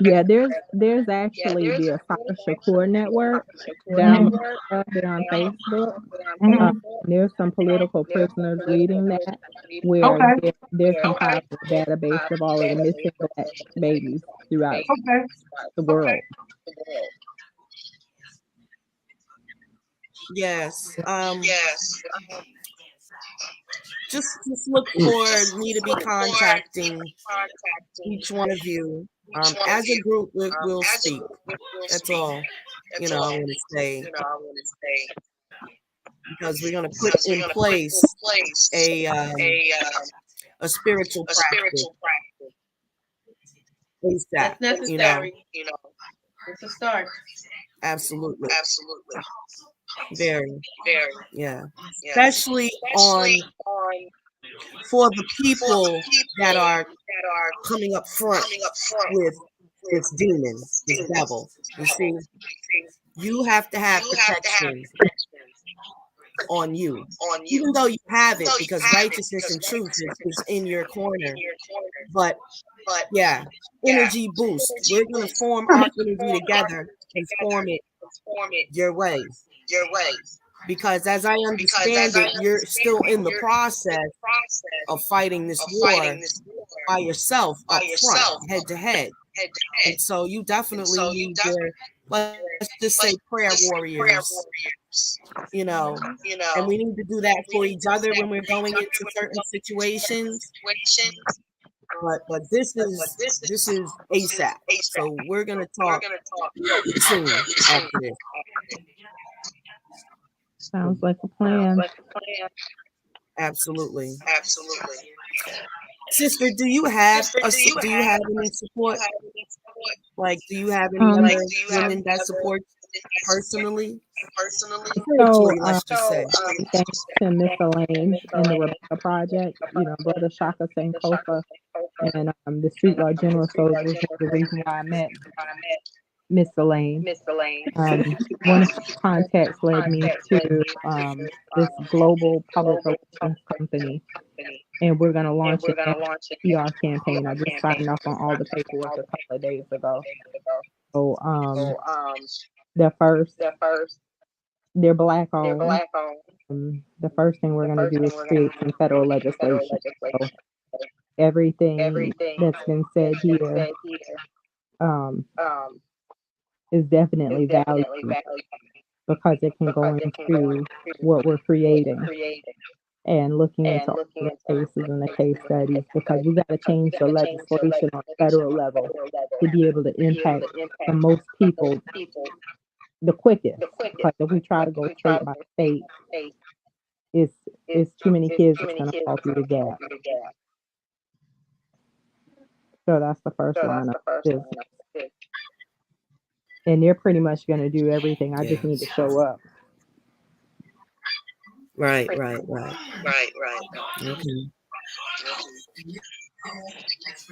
Yeah, there's actually the Asada Shakur network that I'm a Mhm. part of. They're on Facebook. Um, Mhm. there's some political prisoners leading that, where Okay. they're compiling a database of all of the missing black babies throughout Okay. the world. Yes. Just look for me to be contacting each one of you. As a group, we'll speak. That's all. I want to say because we're going to put in place a um, a spiritual practice ASAP. That's necessary. It's a start. Absolutely, very, yeah. Especially on for the people that are coming up front with this demon, this devil. You see, you have to have protection on you, even though you have it, because righteousness and truth is in your corner. But yeah, energy boost. We're going to form our energy together and form it your way. Because as I understand it, you're still in the process of fighting this war by yourself up front, head to head. And so you definitely need your, let's just say, prayer warriors, you know, and we need to do that for each other when we're going into certain situations. But this is ASAP. So we're gonna talk soon after this. Sounds like a plan. Absolutely. Sister, do you have any support? Like, do you have any Um, other women that support personally? so Spiritually, let's just say. thanks to Miss Elaine and the Rebecca Project, Brother Shaka Sankofa and the Street Law General Soldiers was one of the reason why I met Miss Elaine. One of his contacts led me to this global public relations company, and we're going to launch a national PR campaign. I just signed off on all the paperwork a couple of days ago. So the first, they're black owned. The first thing we're going to do is create some federal legislation. So everything that's been said here um, is definitely valued because it can go into what we're creating and looking into all the cases and the case studies, because we got to change the legislation on federal level to be able to impact the most people the quickest. Because if we try to go straight by state, it's too many kids that's going to fall through the gap. So that's the first line of business. And they're pretty much going to do everything. I just need to show up. Right. Okay.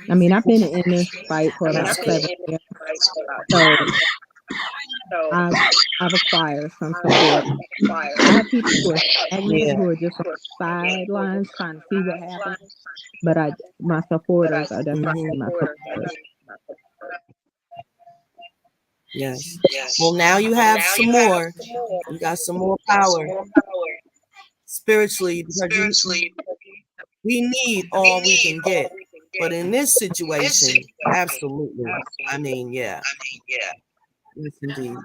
I mean, I've been in this fight for about 7 years. So I've acquired some support. I have people who are stagnant, who are just on the sidelines trying to see what happens. But my supporters are definitely my supporters. Yes. Well, now you have some more. You got some more power spiritually, because we need all we can get. But in this situation, absolutely. I mean, yeah. Yes, indeed.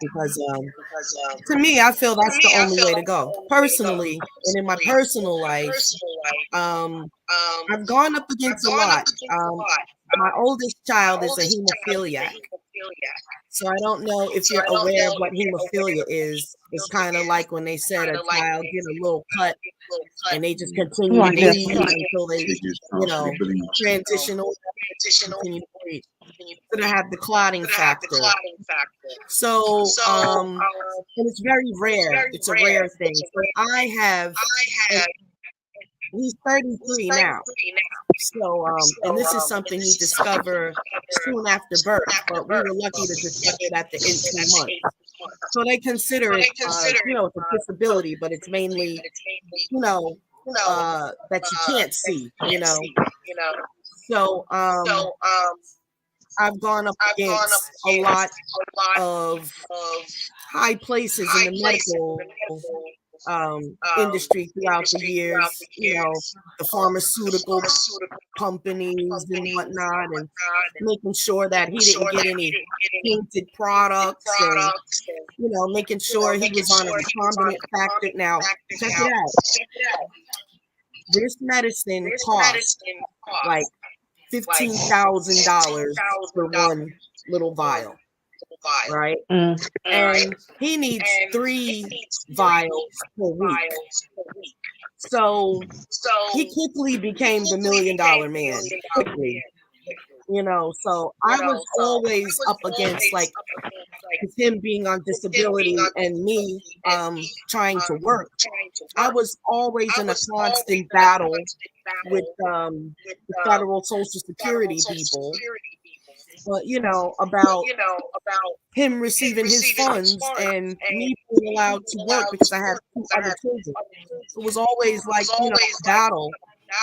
Because to me, I feel that's the only way to go. Personally, and in my personal life, I've gone up against a lot. My oldest child is a hemophiliac. So I don't know if you're aware of what hemophilia is. It's kind of like when they said a child get a little cut and they just continue to bleed until they, transition over, continue to bleed. So they have the clotting factor. So, and it's very rare. It's a rare thing. So I have, he's 33 now. So, and this is something he discovered soon after birth, but we were lucky to discover it at the 18 months. So they consider it, it's a disability, but it's mainly, that you can't see, So, I've gone up against a lot of high places in the medical industry throughout the years, the pharmaceutical companies and whatnot, and making sure that he didn't get any tainted products, and making sure he was on a recombinant factor. Now, check it out. This medicine costs like $15,000 for one little vial, right? And he needs 3 vials per week. So he quickly became the $1 million man. Quickly. So I was always up against, like, with him being on disability and me trying to work. I was always in a constant battle with the federal Social Security people about him receiving his funds and me being allowed to work because I had two other children. It was always like, a battle,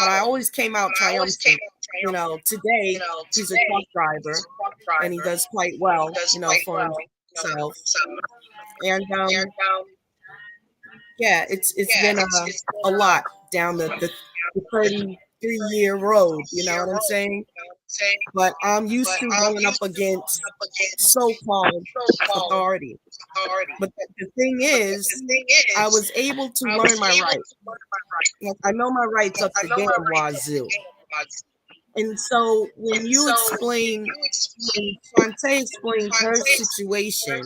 but I always came out triumphant. Today he's a truck driver and he does quite well, for himself. And yeah, it's been a lot down the 33-year road, you know what I'm saying? But I'm used to running up against so-called authority. But the thing is, I was able to learn my rights. Like, I know my rights up the damn wazoo. And so when Shantae explained her situation,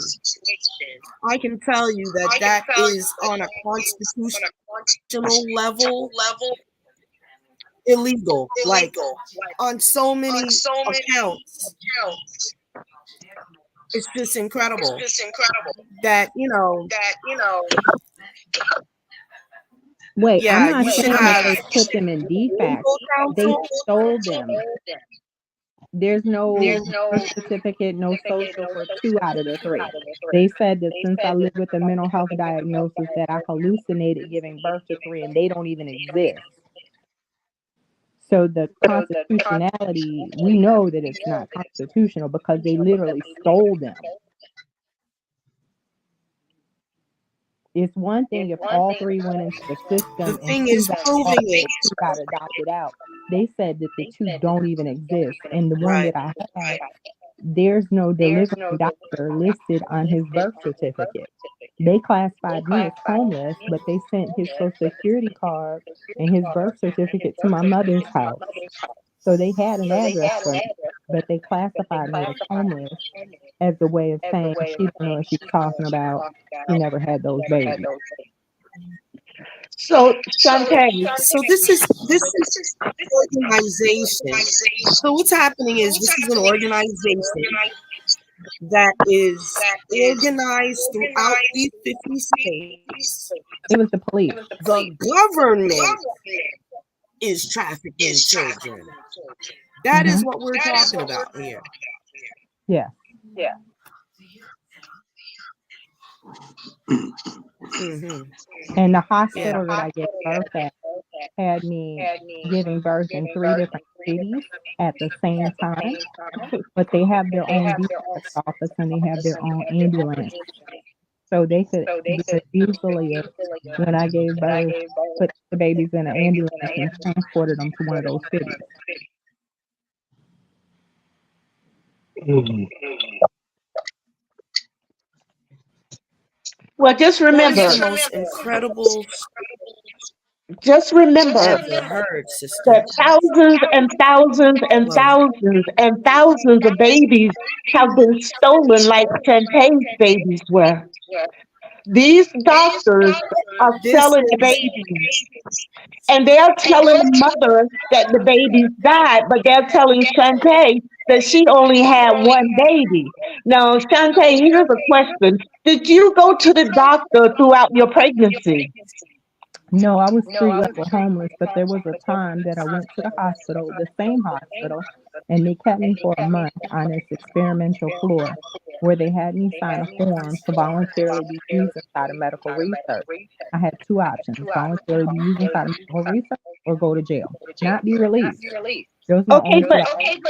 I can tell you that is on a constitutional level illegal. Like, on so many accounts, it's just incredible that Wait, I'm yeah, not you should saying that have they put them in defect. legal They counsel. stole them. There's no And birth certificate, no social for 2 out of the 3. They said that since I live with a mental health diagnosis that I hallucinated giving birth to 3 and they don't even exist. So the constitutionality, we know that it's not constitutional because they literally stole them. It's one thing if all 3 went into the the system and thing 2 is got proving lost, it. 2 got adopted out. They said that the 2 don't even exist. And the one Right. that I had, there's no delivering doctor listed on his birth certificate. They classified me as homeless, but they sent his social security card and his birth certificate to my mother's house. So they had an address for me, but they classified me as homeless as a way of saying she don't know what she's talking about. She never had those babies. So, Shantae, So this is organization. So what's happening is this is an organization that is organized throughout these 50 states. It was the police. The government is trafficking children. That is what we're talking about here. Yeah. Hmm. And the Yeah. hospital that I gave birth at had me giving birth in 3 different cities at the same time, but they have their own dispatch office and they have their own ambulance. So they could very easily, when I gave birth, put the babies in an ambulance and transported them to one of those cities. well, just That remember, is the most incredible just remember ever heard, sister. that thousands and thousands and Love you. thousands and thousands of babies have been stolen like Shantae's babies were. These doctors are This selling the is babies, and they're telling the mother that the babies died, but they're telling Shantae that she only had one baby. Now, Shantae, here's a question. Did you go to the doctor throughout your pregnancy? No, I was street level homeless, but there was a time that I went to the hospital, the same hospital, and they kept me for a month on this experimental floor where they had me sign a form to voluntarily be used inside of medical research. I had 2 options, voluntarily be used inside of medical research or go to jail, not be released. Those were my Okay, only 2 but options.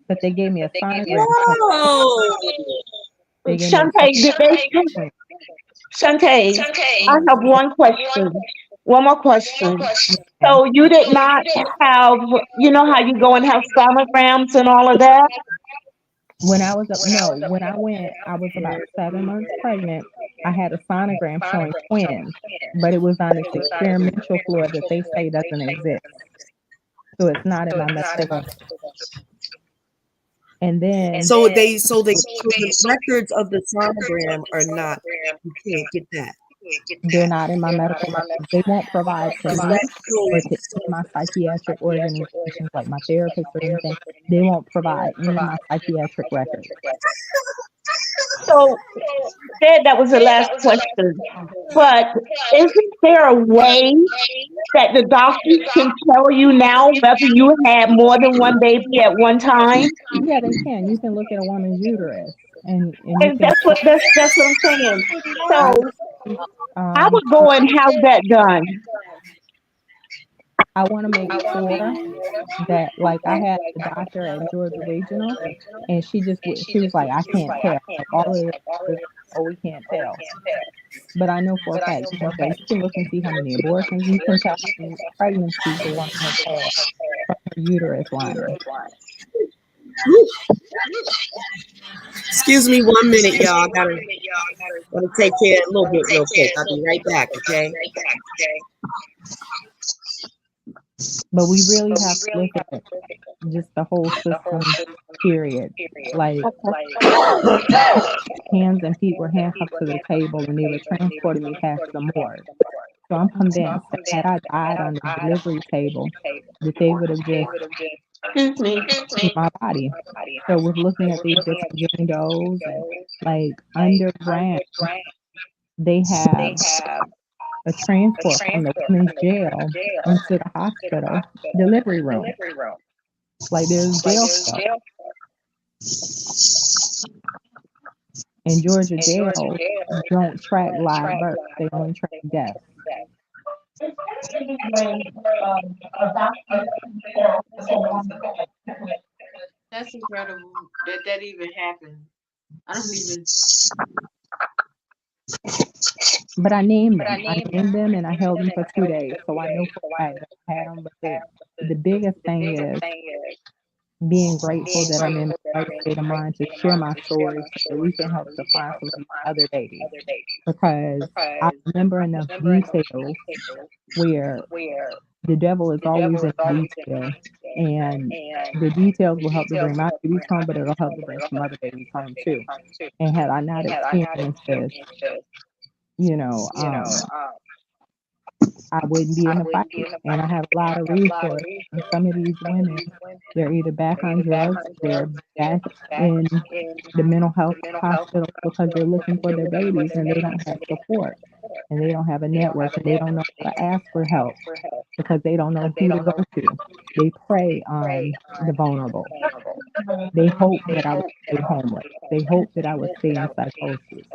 But they gave me a sonogram. whoa. They gave me a Shantae, did they sonogram. Shantae, I have one question. One more question. So you did not have, you know how you go and have sonograms and all of that? When I was when I went, I was about 7 months pregnant. I had a sonogram showing twins, but it was on this experimental floor that they say doesn't exist. So it's not in my medical record. And then So the records of the sonogram are not. You can't get that. they're not in my medical records. They won't provide to Is me that or to any of my psychiatric organizations like my therapist or anything. They won't provide any of my psychiatric records. So that was the last question. But isn't there a way that the doctors can tell you now whether you had more than one baby at one time? Yeah, they can. You can look at a woman's uterus, and you And can. that's what I'm saying. I So I um would go and have that done. I want to make sure that, like, I had a doctor at Georgia Regional, and she was like, I can't tell. Like, all of this, oh, we can't tell. But I know for a fact, that you can look and see how many abortions, you can tell how many pregnancies a woman has had from her uterus lining. Excuse me 1 minute, y'all. Gotta take care of a little bit real quick. I'll be right back, okay? But we really have to look at just the whole system, period. Like, hands and feet were handcuffed to the table and they were transporting me past the morgue. So I'm convinced that had I died on the delivery table, that they would have just Excuse me. taken my body. So with looking at these different Jane Does and, like, underground, they have a transport from the women's jail into the hospital delivery room. Like, there's jail stuff. And Georgia jails don't track live births; they only track deaths. That's incredible that that even happened. I don't even. But I named them. I named them and I held them for 2 days, so I know for a fact that I had them. But the biggest thing is being grateful that I'm in the right state of mind to share my story so that we can help to find some of these other babies. Because I remember enough details where the devil is always in the detail, and the details will help to bring my babies home, but it'll help to bring some other babies home too. And had I not experienced this, you know, I wouldn't be in the fight. And I have a lot of resources. And some of these women, they're either back on drugs, they're back in the mental health hospital because they're looking for their babies and they don't have support and they don't have a network and they don't know how to ask for help because they don't know who to go to. They prey on the vulnerable. They hope that I would stay homeless. They hope that I would stay in psychosis.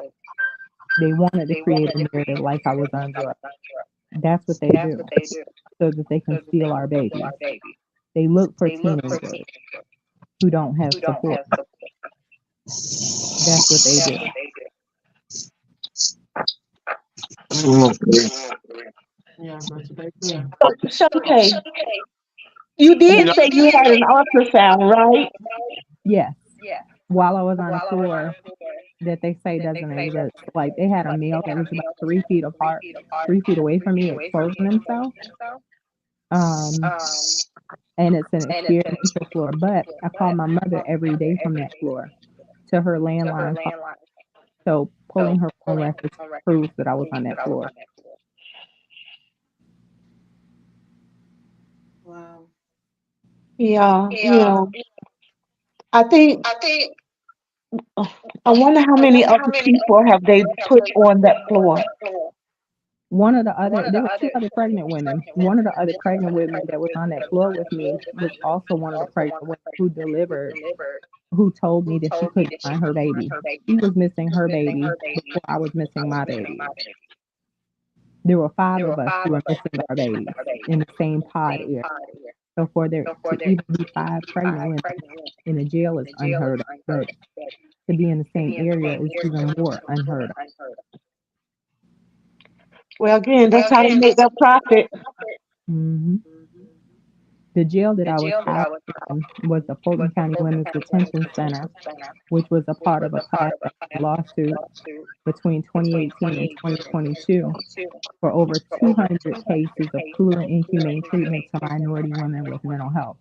They wanted to create a narrative like I was on drugs. That's what they do so that they can steal our babies. They look for teenagers who don't have support. That's what they do. Yeah, that's what they do. So, okay, you did say you had an ultrasound, right? Yes. While I was on a floor that they say doesn't exist. Like, they had a male that was about 3 feet apart, 3 feet away from me, exposing himself. Um, and it's an experiential floor. But I call my mother every day from that floor to her landline phone. So pulling her phone records proves that I was on that floor. Wow. Yeah, I think I wonder how many other people have they put on that floor. There were two other pregnant women. One of the other pregnant women that was on that floor with me was also one of the pregnant women who delivered, who told me that she couldn't find her baby. She was missing her baby before I was missing my baby. There were 5 of us who were missing our babies in the same pod area. So for there to even be 5 pregnant women in a jail is unheard of, but to be in the same area is even more unheard of. Well, again, that's how they make their profit. hmm The jail that I was housed in was the Fulton County Women's Detention Center, which was a part of a class action lawsuit between 2018 and 2022 for over 200 cases of cruel and inhumane treatment to minority women with mental health.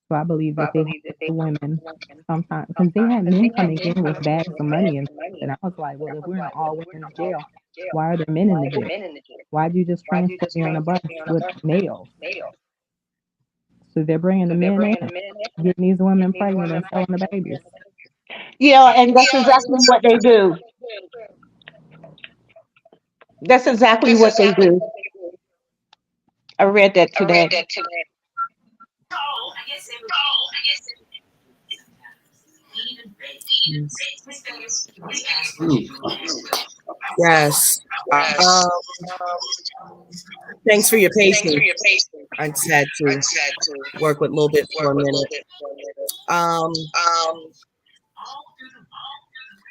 So I believe that they had the women sometimes, because they had men coming in with bags of money and stuff. And I was like, well, if we're in an all women's jail, why are there men in the jail? Why'd you just transport me on a bus with males? So they're bringing the men in, getting these women pregnant and selling the babies. Yeah, and that's exactly what they do. That's exactly what they do. I read that today. Yes. Um, thanks for your patience. I just had to work with a little bit for a minute. Um,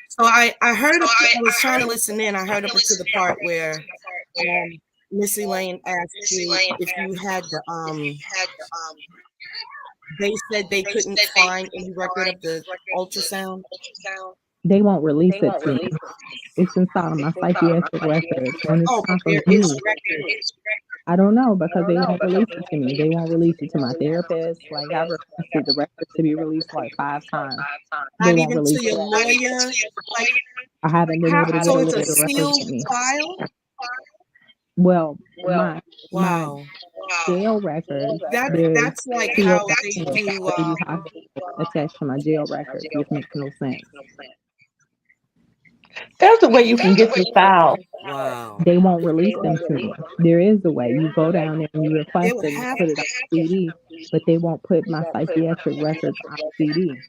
so I heard up. I was trying to listen in. I heard up into the part where Miss Elaine asked you if you had the They said they couldn't find any record of the ultrasound. They won't release it to me. It's inside of my psychiatric records. When it's Oh, but time for there is me, record. I don't know because they won't release it to me. They won't release it to my therapist. Like I've requested the records to be released like 5 times. They Not won't even to release your it. lawyer. Like, I haven't been able to get so a it's a lawyer to sealed represent me. file. Well, my Wow. jail records, That there's that's like two how other they things, do. baby hospitals attached to my jail records, which makes no sense. There's a way you can get this file. Wow. They won't release them to me. There is a way. You go down there and you They request would it and have put it on CD, but they won't put my psychiatric records on CD.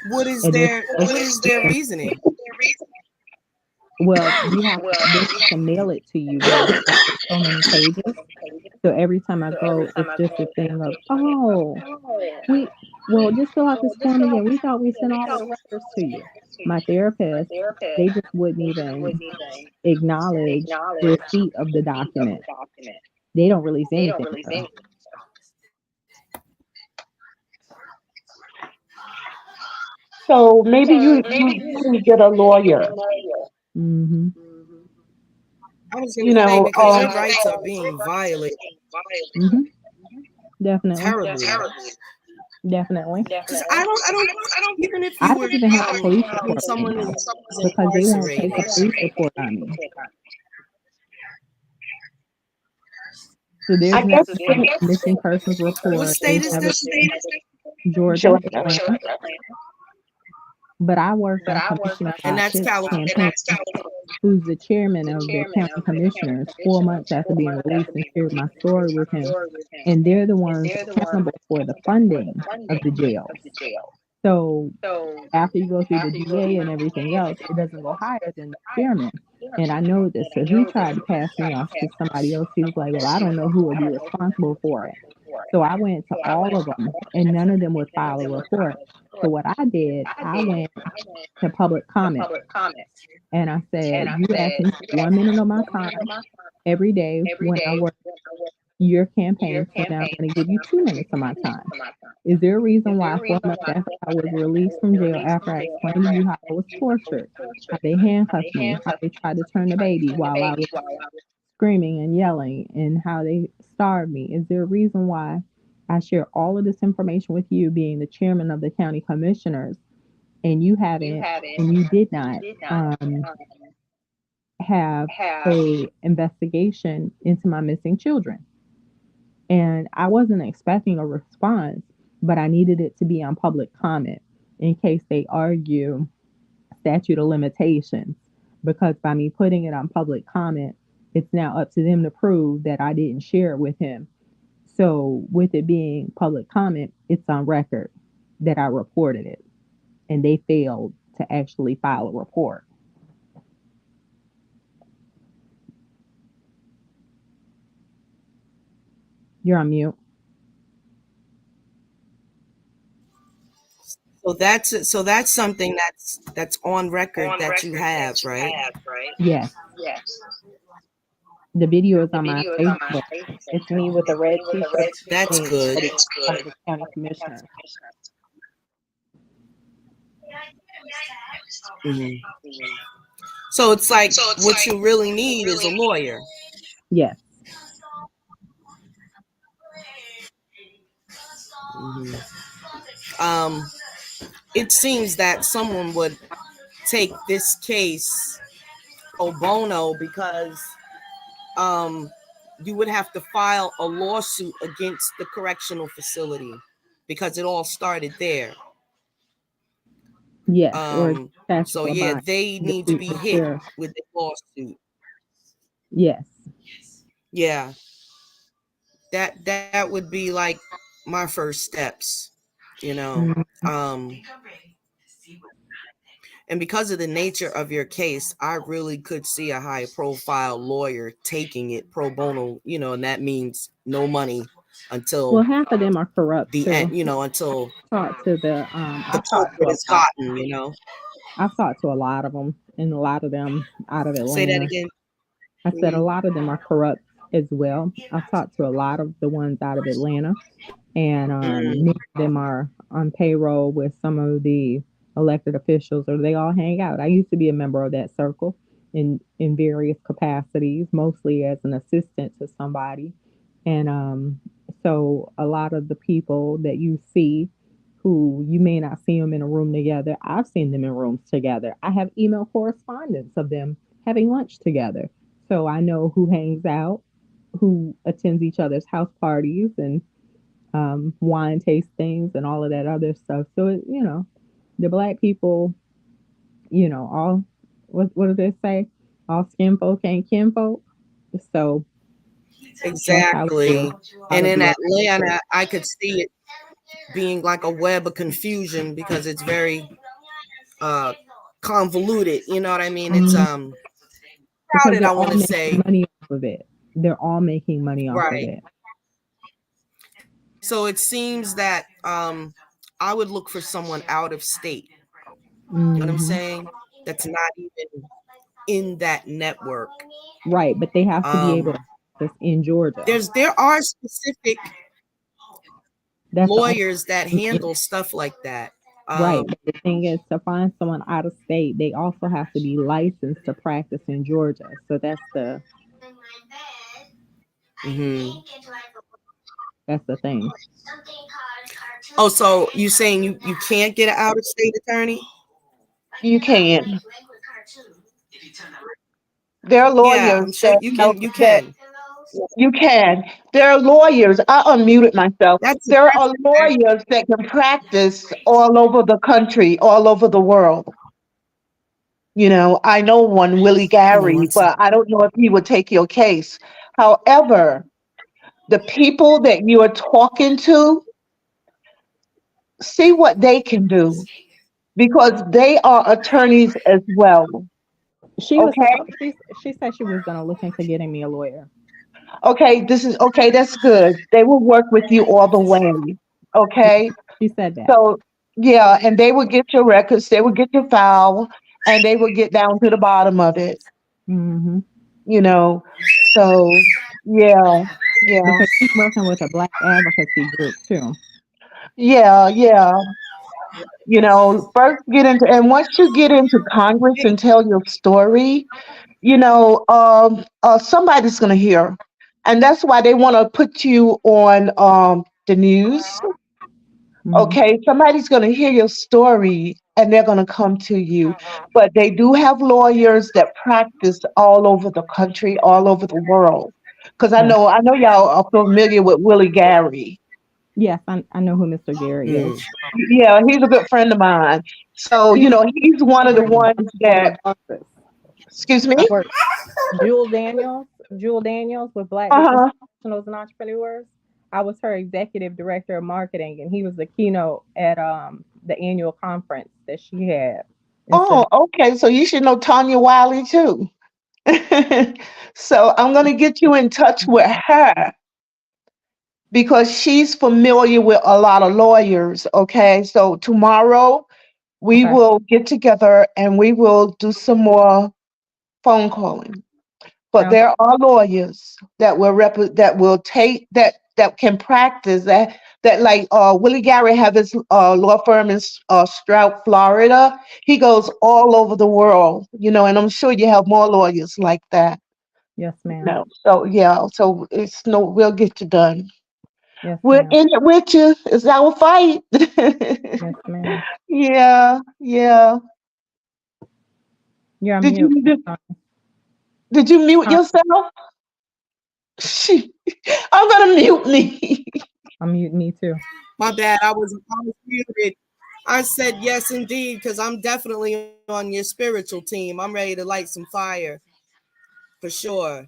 What is And their it's what is their reasoning? well, they have to mail it to you, but it's like so many pages. So every time I go, it's just a thing of, oh, just fill out this form again. We thought we sent all of the records to you. My therapist, they just wouldn't even acknowledge the receipt of the document. They don't release anything, though. So maybe you can get a lawyer. Hmm. I was going You to say know, because your rights are being violated Hmm. Definitely. terribly. Definitely. Because I don't, even if I you don't were, even have a police when report right someone now is because they won't take a incarcerated, police report on me. So I there's never guess been a missing persons what report. state There's is never this? Georgia, Georgia. Atlanta. But I worked on Commissioner And Bob that's Pitt's California. campaign, who's the chairman of the county commissioners, 4 months after being released, and shared my story with him. And they're the ones accountable for the funding of the jails. So after you go through the DA and everything else, it doesn't go higher than the chairman. And I know this. So he tried to pass me off to somebody else. He was like, well, I don't know who would be responsible for it. So I went to all of them, and none of them would file a report. So what I did, I went to public comment, and I said, you asked me for 1 minute of my time every day when I work your campaign, so now I'm going to give you 2 minutes of my time. Is there a reason why 4 months after I was released from jail, after I explained to you how I was tortured, how they handcuffed me, how they tried to turn the baby while I was screaming and yelling, and how they starved me? Is there a reason why I share all of this information with you, being the chairman of the county commissioners, and you haven't, and you did not have a investigation into my missing children? And I wasn't expecting a response, but I needed it to be on public comment in case they argue statute of limitations. Because by me putting it on public comment, it's now up to them to prove that I didn't share it with him. So, with it being public comment, it's on record that I reported it, and they failed to actually file a report. You're on mute. So that's something that's on record that you have, right? Yes, the video is on my Facebook. It's me with a red t-shirt That's saying good. that it's of the county commissioner. Mhm. So it's like what you really need is a lawyer. Yes. Mhm. Um, it seems that someone would take this case pro bono because um, you would have to file a lawsuit against the correctional facility because it all started there. Yes, or So taxable yeah, bond. they need to The be hit insurance. with the lawsuit. Yes. Yeah, that would be like my first steps, you know. Mm. Um, and because of the nature of your case, I really could see a high profile lawyer taking it pro bono, you know, and that means no money until Well, half of them are corrupt the end, too. you know, until Talked to the the I've talked to culprit a is lot. gotten, you know. I've talked to a lot of them, and a lot of them out of Say that Atlanta. again. I said a Mhm. lot of them are corrupt as well. I've talked to a lot of the ones out of Atlanta, and Mm, many of them are on payroll with some of the elected officials, or they all hang out. I used to be a member of that circle in various capacities, mostly as an assistant to somebody, and so a lot of the people that you see, who you may not see them in a room together, I've seen them in rooms together. I have email correspondence of them having lunch together, so I know who hangs out, who attends each other's house parties, and wine tastings and all of that other stuff. So the black people, all what do they say? All skin folk ain't kin folk. So that's how it is. exactly. A lot And of in the other Atlanta, I could see it being like a web of confusion because it's very uh convoluted. You know what I mean? It's Mhm. Because crowded, I they're want all to making say. money off of it. They're all making money off of Right. it. So it seems that I would look for someone out of state. You know what I'm Hmm. saying? That's not even in that network. Right, but they have to be able to Um, practice in Georgia. there are specific That's the only lawyers that thing. handle stuff like that. Right. But the thing is, to find someone out of state, they also have to be licensed to practice in Georgia. So Mhm. that's the thing. Oh, so you saying you can't get an out of state attorney? You can. There are Yeah, I'm lawyers sure that you help can. You that can. you can. There are lawyers. I unmuted myself. There That's are lawyers that can practice all over the country, all over the world. I know one, Willie hold on Gary, one second. but I don't know if he would take your case. However, the people that you are talking to, see what they can do because they are attorneys as well. She was Okay. supposed. She said she was gonna look into getting me a lawyer. Okay. This is okay. That's good. They will work with you all the way. Okay. She said that. So, yeah. And they will get your records, they will get your file, and they will get down to the bottom of it, Hmm. you know. So, yeah. Yeah. Because she's working with a black advocacy group too. Yeah. Yeah. First get into, and once you get into Congress and tell your story, somebody's going to hear. And that's why they want to put you on the news. Hmm. Okay, somebody's going to hear your story and they're going to come to you. But they do have lawyers that practice all over the country, all over the world. Because I Yes. know, I know y'all are familiar with Willie Gary. Yes, I know who Mr. Gary is. Mm. Yeah, he's a good friend of mine. So, He he's one of the ones in the that, office. excuse me? I worked Jewel Daniels with Black Business Uh-huh. Professionals and Entrepreneurs. I was her executive director of marketing, and he was the keynote at the annual conference that she had in Oh, Savannah. okay. So you should know Tanya Wiley too. So I'm going to get you in touch with her because she's familiar with a lot of lawyers. Okay. So tomorrow we Okay. will get together and we will do some more phone calling. But Sounds there are lawyers that that will take that can practice that like Willie Gary have his law firm in Stroud, Florida. He goes all over the world, and I'm sure you have more lawyers like that. yes, ma'am. No, so yeah, so it's no, we'll get you done. Yes, We're ma'am. in it with you. It's our fight. Yes, ma'am. Yeah, yeah. You're on Did mute. you did you mute Huh? yourself? She, I'm gonna mute me. I'm muting me too. My bad. I was muted. I said yes, indeed, because I'm definitely on your spiritual team. I'm ready to light some fire for sure.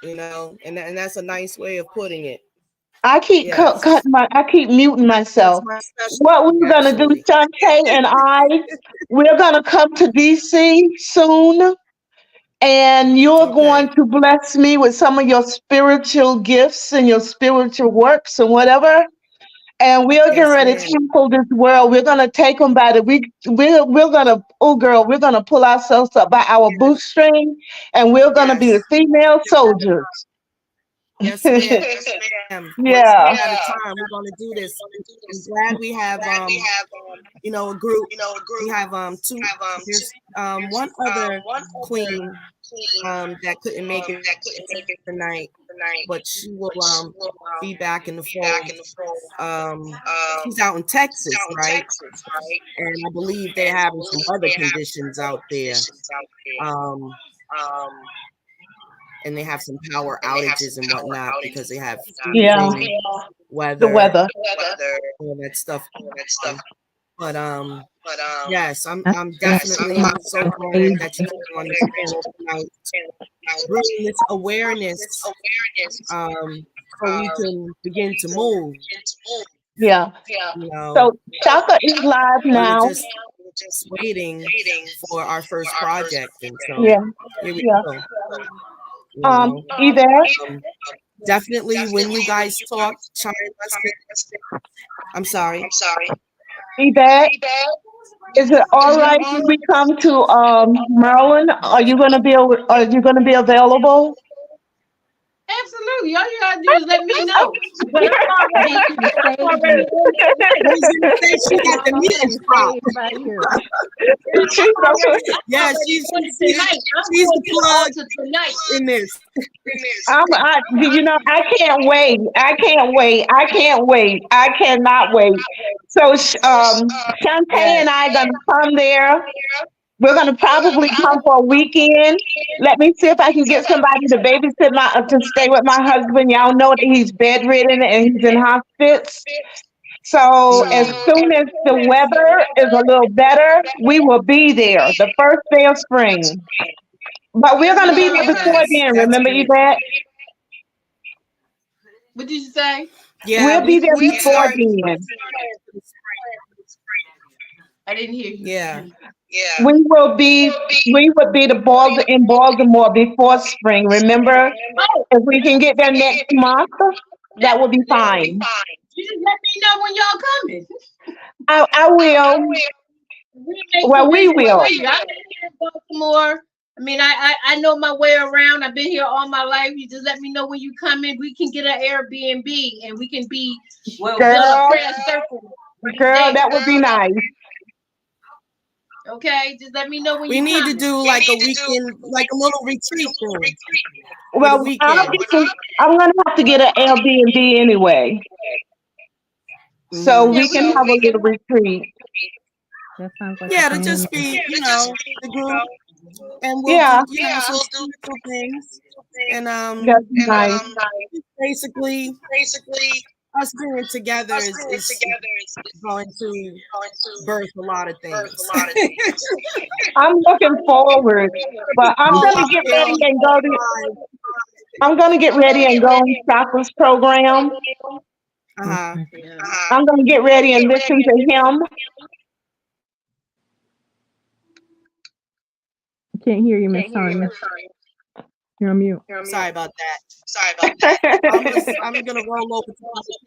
And that's a nice way of putting it. I keep Yes, I keep muting that's myself. my What specialty, we're gonna do, actually. Shantae and I, we're gonna come to DC soon, and you're Okay. going to bless me with some of your spiritual gifts and your spiritual works and whatever. And we're getting Yes, ready to ma'am. tackle this world. We're gonna take them by the we're gonna, oh girl, we're gonna pull ourselves up by our bootstring, and we're gonna be the Yes. female soldiers. Yes, ma'am. One step at a Yeah, time. We're gonna do this. I'm glad we have a group. We have two. There's one other queen that couldn't make it tonight, but she will be back in the fold. She's out in Texas, right? And I believe they're having some weather conditions out there. Um, and they have some power outages and whatnot because they have yeah, freezing the weather, weather. all that stuff going on. But yes, I I'm want definitely to so the glad stage. that you came on this panel tonight, bringing this awareness, so we can begin to move. Yeah. You know, So Shaka is live we were now. just waiting for our first project, and so Yeah, here we yeah. go. You know, Yvette, um, definitely when you guys talk, chime us. I'm sorry. Yvette, is it all right if we come to Maryland? Are you gonna be available? Absolutely. All you gotta do is let me know. But I'm already on the stage, and I was gonna say she got I'm the on meeting the spot. stage right here. She's Yeah, I'm already on it tonight. I'm she's going the to the plug altar tonight. in this. I can't wait. I can't wait. I can't wait. I cannot wait. So, Shantae Yes. and I gonna come there. We're gonna probably come for a weekend. Let me see if I can get somebody to babysit to stay with my husband. Y'all know that he's bedridden and he's in hospice. So as Mm. soon as the weather is a little better, we will be there the first day of spring. But we're gonna be there before Yes, then. that's Remember, great. Yvette? What did you say? Yeah, We'll be there we can before start. then. I didn't hear you. Yeah. We would be in Baltimore before spring. Remember, Oh, if we can get there next month, that will be fine. you just let me know when y'all coming. I will. We make Well, we provisions for will. you. I've been here in Baltimore. I mean, I know my way around. I've been here all my life. You just let me know when you come in. We can get an Airbnb and we can build a Girl, prayer circle right girl, there. that would be nice. Okay, just let me know when We you need to coming. do like a weekend, like a little retreat thing for the Well, weekend. I'm gonna have to get an Airbnb anyway, so Hmm. Yeah, we we can can. have a little retreat. That sounds like a Yeah, to plan to just me. be, the group, and we'll Yeah, do, some spiritual things, and that's nice. basically us being together is going to birth a lot of things. I'm looking forward, but All out there on live. I'm gonna get ready and go on Chakras program. Uh-huh. Okay. Yeah. I'm gonna get ready and listen to him. I can't hear you, Miss Tanya. You're on mute. Sorry about that. I'm gonna roll over to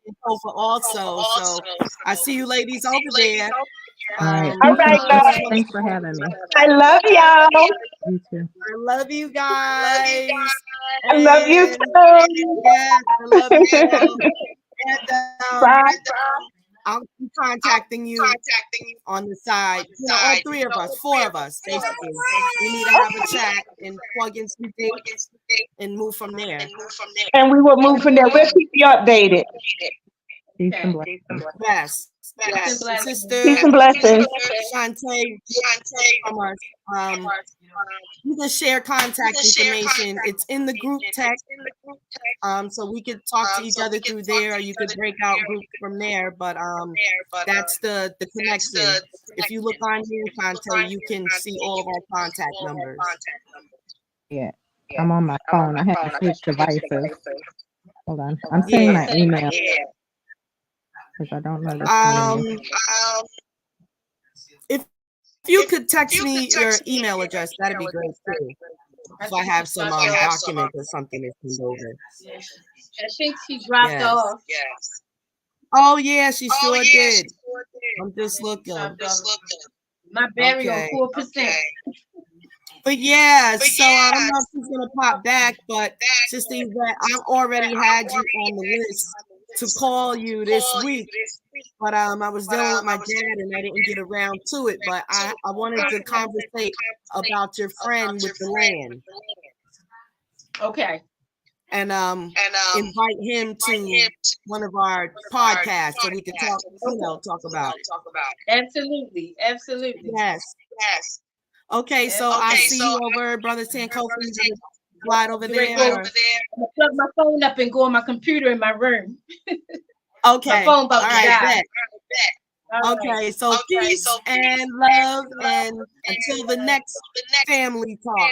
the sofa also. So I see you ladies over there. All right. All Peace and right, I just guys. blessings. want Thanks to for having me. I love y'all. You too. I love you guys. I love you And too. yeah, I love you all. And Bye. I'll be contacting you on the side. All three of us, four of us, basically. We need to have a chat and plug in some dates and move from there. And we will move from there. We'll keep you updated. Peace and Okay. blessings. Yes, Peace and yes. And blessings. Sister Peace and blessings. Shantae from us, you can share contact information. It's in the group text. So we could talk to each other through there, or you could break out groups from there. But that's the connection. If you look on here, Shantae, you can see all of our contact numbers. Yeah. I'm on my phone. I had to switch devices. Hold on. I'm saying Yeah. my email because I don't know this Um, name. if you could text me your email address, that'd be great too. I If I think have she some dropped off. document or something to send over. I think she dropped Yes. off. Oh yeah, she sure did. I'm just She looking. dropped off. My berry on Okay. 4%. But yeah, so I don't know if she's gonna pop back, but Sister Yvette, I've already had you on the list to call you this week. But I was dealing with my dad and I didn't get around to it. But I wanted to conversate about your friend with the land Okay. and invite him to one of our podcasts so we can talk about it. Absolutely. Absolutely. Yes. Okay, so I'll see you over, Brother Sankofa. You gonna slide over there? I'm gonna plug my phone up and go on my computer in my room. Okay. My phone about to die. Bet. All right. Okay, so peace and love, and until the next family talk.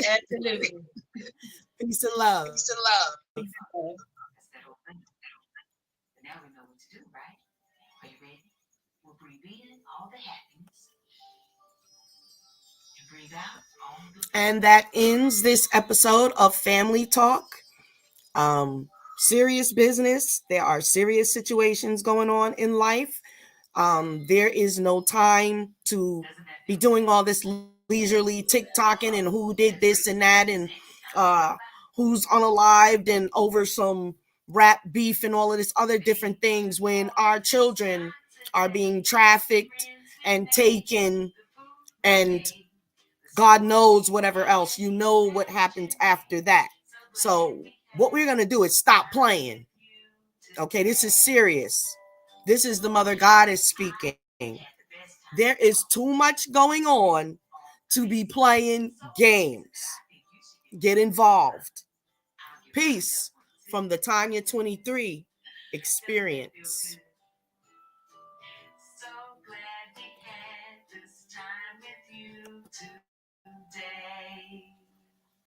Absolutely. Peace and love. And that ends this episode of Family Talk. Serious business. There are serious situations going on in life. There is no time to be doing all this leisurely TikToking and who did this and that and who's unalived and over some rap beef and all of this other different things when our children are being trafficked and taken and God knows whatever else. You know what happens after that. So what we're going to do is stop playing. Okay, this is serious. This is the Mother Goddess speaking. There is too much going on to be playing games. Get involved. Peace from the Tanya 23 experience.